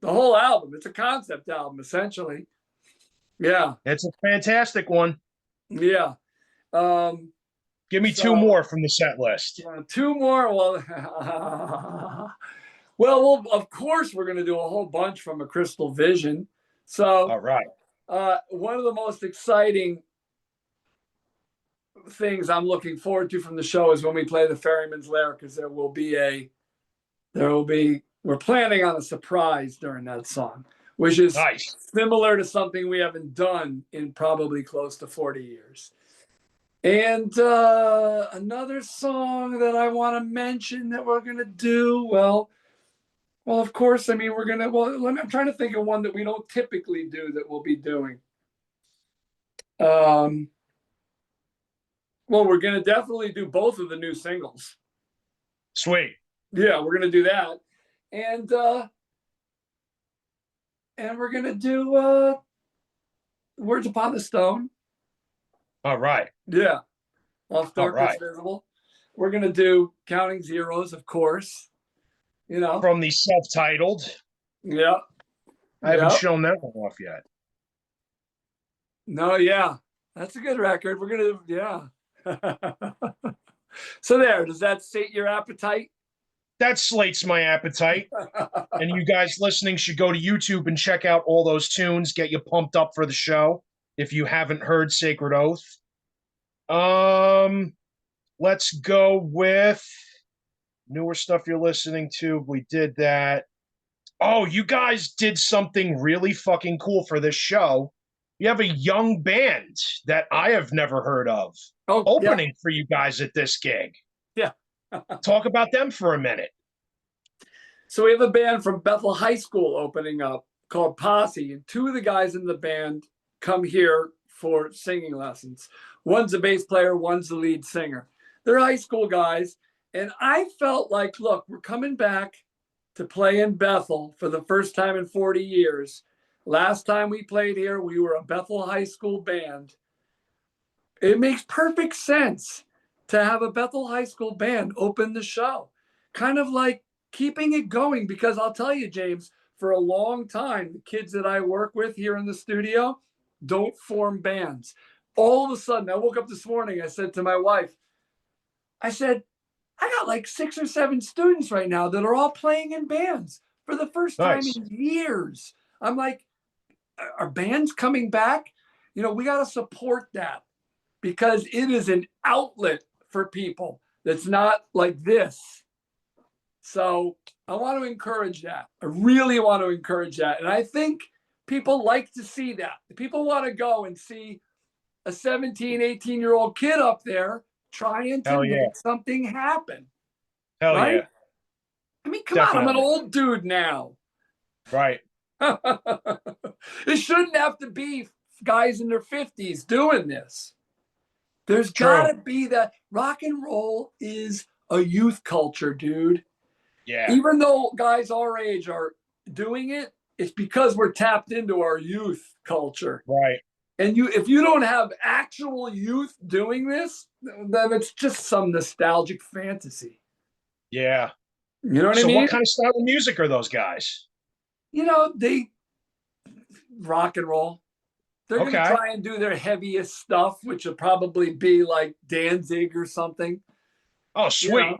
S2: The whole album, it's a concept album essentially. Yeah,
S1: it's a fantastic one.
S2: Yeah.
S1: Give me two more from the set list.
S2: Two more. Well, of course, we're going to do a whole bunch from A Crystal Vision. So,
S1: all right.
S2: One of the most exciting things I'm looking forward to from the show is when we play the Ferryman's Lair, because we're planning on a surprise during that song, which is
S1: nice.
S2: Similar to something we haven't done in probably close to 40 years. And another song that I want to mention that we're going to do, well, of course, I mean, I'm trying to think of one that we don't typically do that we'll be doing. Well, we're going to definitely do both of the new singles.
S1: Sweet.
S2: Yeah, we're going to do that. And we're going to do Words Upon the Stone.
S1: All right.
S2: Yeah. Off Darkness Visible. We're going to do Counting Zeros, of course.
S1: From the self-titled.
S2: Yeah.
S1: I haven't shown that one off yet.
S2: No, yeah. That's a good record. We're going to, yeah. So there, does that sate your appetite?
S1: That slates my appetite. And you guys listening should go to YouTube and check out all those tunes, get you pumped up for the show if you haven't heard Sacred Oath. Let's go with newer stuff you're listening to. We did that. Oh, you guys did something really fucking cool for this show. You have a young band that I have never heard of opening for you guys at this gig.
S2: Yeah.
S1: Talk about them for a minute.
S2: So we have a band from Bethel High School opening up called Posse, and two of the guys in the band come here for singing lessons. One's a bass player, one's the lead singer. They're high school guys, and I felt like, look, we're coming back to play in Bethel for the first time in 40 years. Last time we played here, we were a Bethel High School band. It makes perfect sense to have a Bethel High School band open the show. Kind of like keeping it going, because I'll tell you, James, for a long time, the kids that I work with here in the studio don't form bands. All of a sudden, I woke up this morning, I said to my wife, I got like 6 or 7 students right now that are all playing in bands for the first time in years. I'm like, are bands coming back? We got to support that, because it is an outlet for people that's not like this. So I want to encourage that. I really want to encourage that. And I think people like to see that. People want to go and see a 17, 18-year-old kid up there trying to make something happen.
S1: Hell right? Yeah.
S2: I mean, come on, I'm an old dude now.
S1: Right.
S2: It shouldn't have to be guys in their 50s doing this. There's got to be that. Rock and roll is a youth culture, dude.
S1: Yeah.
S2: Even though guys our age are doing it, it's because we're tapped into our youth culture.
S1: Right.
S2: And if you don't have actual youth doing this, then it's just some nostalgic fantasy.
S1: Yeah.
S2: You know what I mean?
S1: So what kind of style of music are those guys?
S2: They rock and roll. They're going to try and do their heaviest stuff, which will probably be like Danzig or something.
S1: Oh, sweet.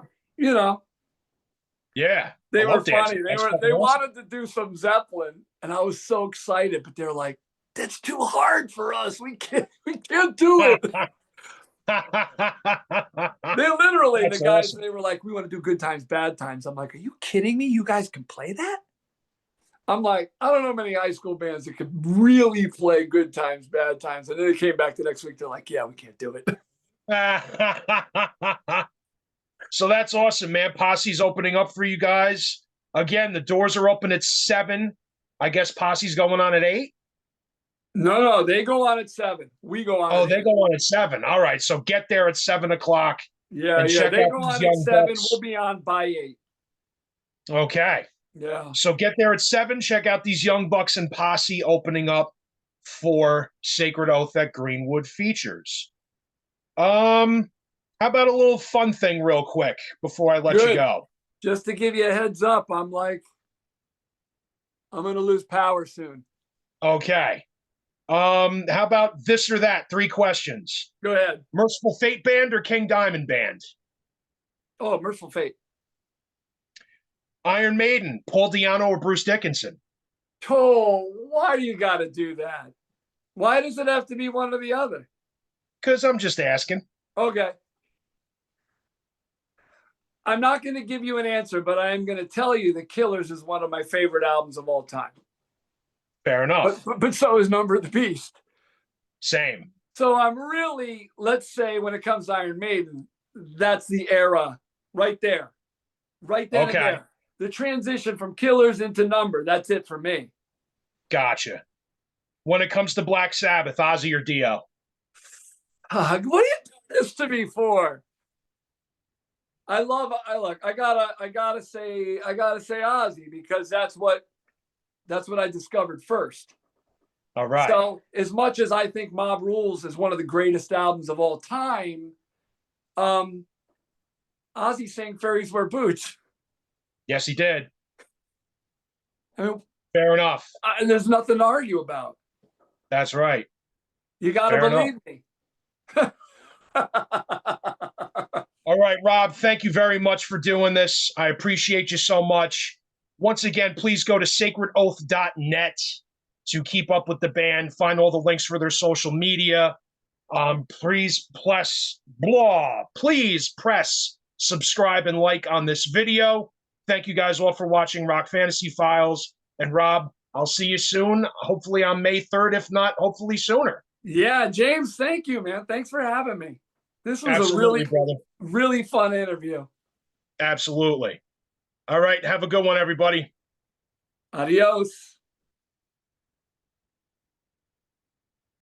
S2: Yeah. They were funny. They wanted to do some Zeppelin, and I was so excited, but they're like, that's too hard for us. We can't do it. They literally,
S1: That's
S2: the guys,
S1: awesome.
S2: they were like, we want to do good times, bad times. I'm like, are you kidding me? You guys can play that? I'm like, I don't know many high school bands that could really play good times, bad times. And then they came back the next week. They're like, yeah, we can't do it.
S1: So that's awesome, man. Posse's opening up for you guys. Again, the doors are open at 7. I guess Posse's going on at 8.
S2: No, they go on at 7. We go on
S1: Oh,
S2: at
S1: they
S2: 8.
S1: go on at 7. All right. So get there at 7 o'clock
S2: Yeah,
S1: and check
S2: they
S1: out
S2: go
S1: these
S2: on at
S1: young
S2: 7.
S1: bucks.
S2: We'll be on by 8.
S1: Okay.
S2: Yeah.
S1: So get there at 7. Check out these young bucks and Posse opening up for Sacred Oath at Greenwood Features. How about a little fun thing real quick before I let you
S2: Good.
S1: go?
S2: Just to give you a heads up, I'm like, I'm going to lose power soon.
S1: Okay. How about this or that? 3 questions.
S2: Go ahead.
S1: Merciful Fate Band or King Diamond Band?
S2: Oh, Merciful Fate.
S1: Iron Maiden, Paul Di'Anno or Bruce Dickinson?
S2: Oh, why do you got to do that? Why does it have to be one or the other?
S1: Because I'm just asking.
S2: Okay. I'm not going to give you an answer, but I am going to tell you The Killers is one of my favorite albums of all time.
S1: Fair enough.
S2: But so is Number of the Beast.
S1: Same.
S2: So I'm really, let's say when it comes to Iron Maiden, that's the era right there. Right then and there. The transition from Killers into Number, that's it for me.
S1: Gotcha. When it comes to Black Sabbath, Ozzy or Dio?
S2: What are you doing this to me for? I gotta say Ozzy because that's what I discovered first.
S1: All right.
S2: So as much as I think Mob Rules is one of the greatest albums of all time, Ozzy sang Fairies Wear Boots.
S1: Yes, he did.
S2: I mean,
S1: fair enough.
S2: And there's nothing to argue about.
S1: That's right.
S2: You got to believe me.
S1: All right, Rob, thank you very much for doing this. I appreciate you so much. Once again, please go to sacredoath.net to keep up with the band, find all the links for their social media. Please press subscribe and like on this video. Thank you guys all for watching Rock Fantasy Files. And Rob, I'll see you soon, hopefully on May 3rd, if not, hopefully sooner.
S2: Yeah, James, thank you, man. Thanks for having me. This was
S1: Absolutely,
S2: a really fun interview.
S1: Absolutely. All right, have a good one, everybody.
S2: Adios.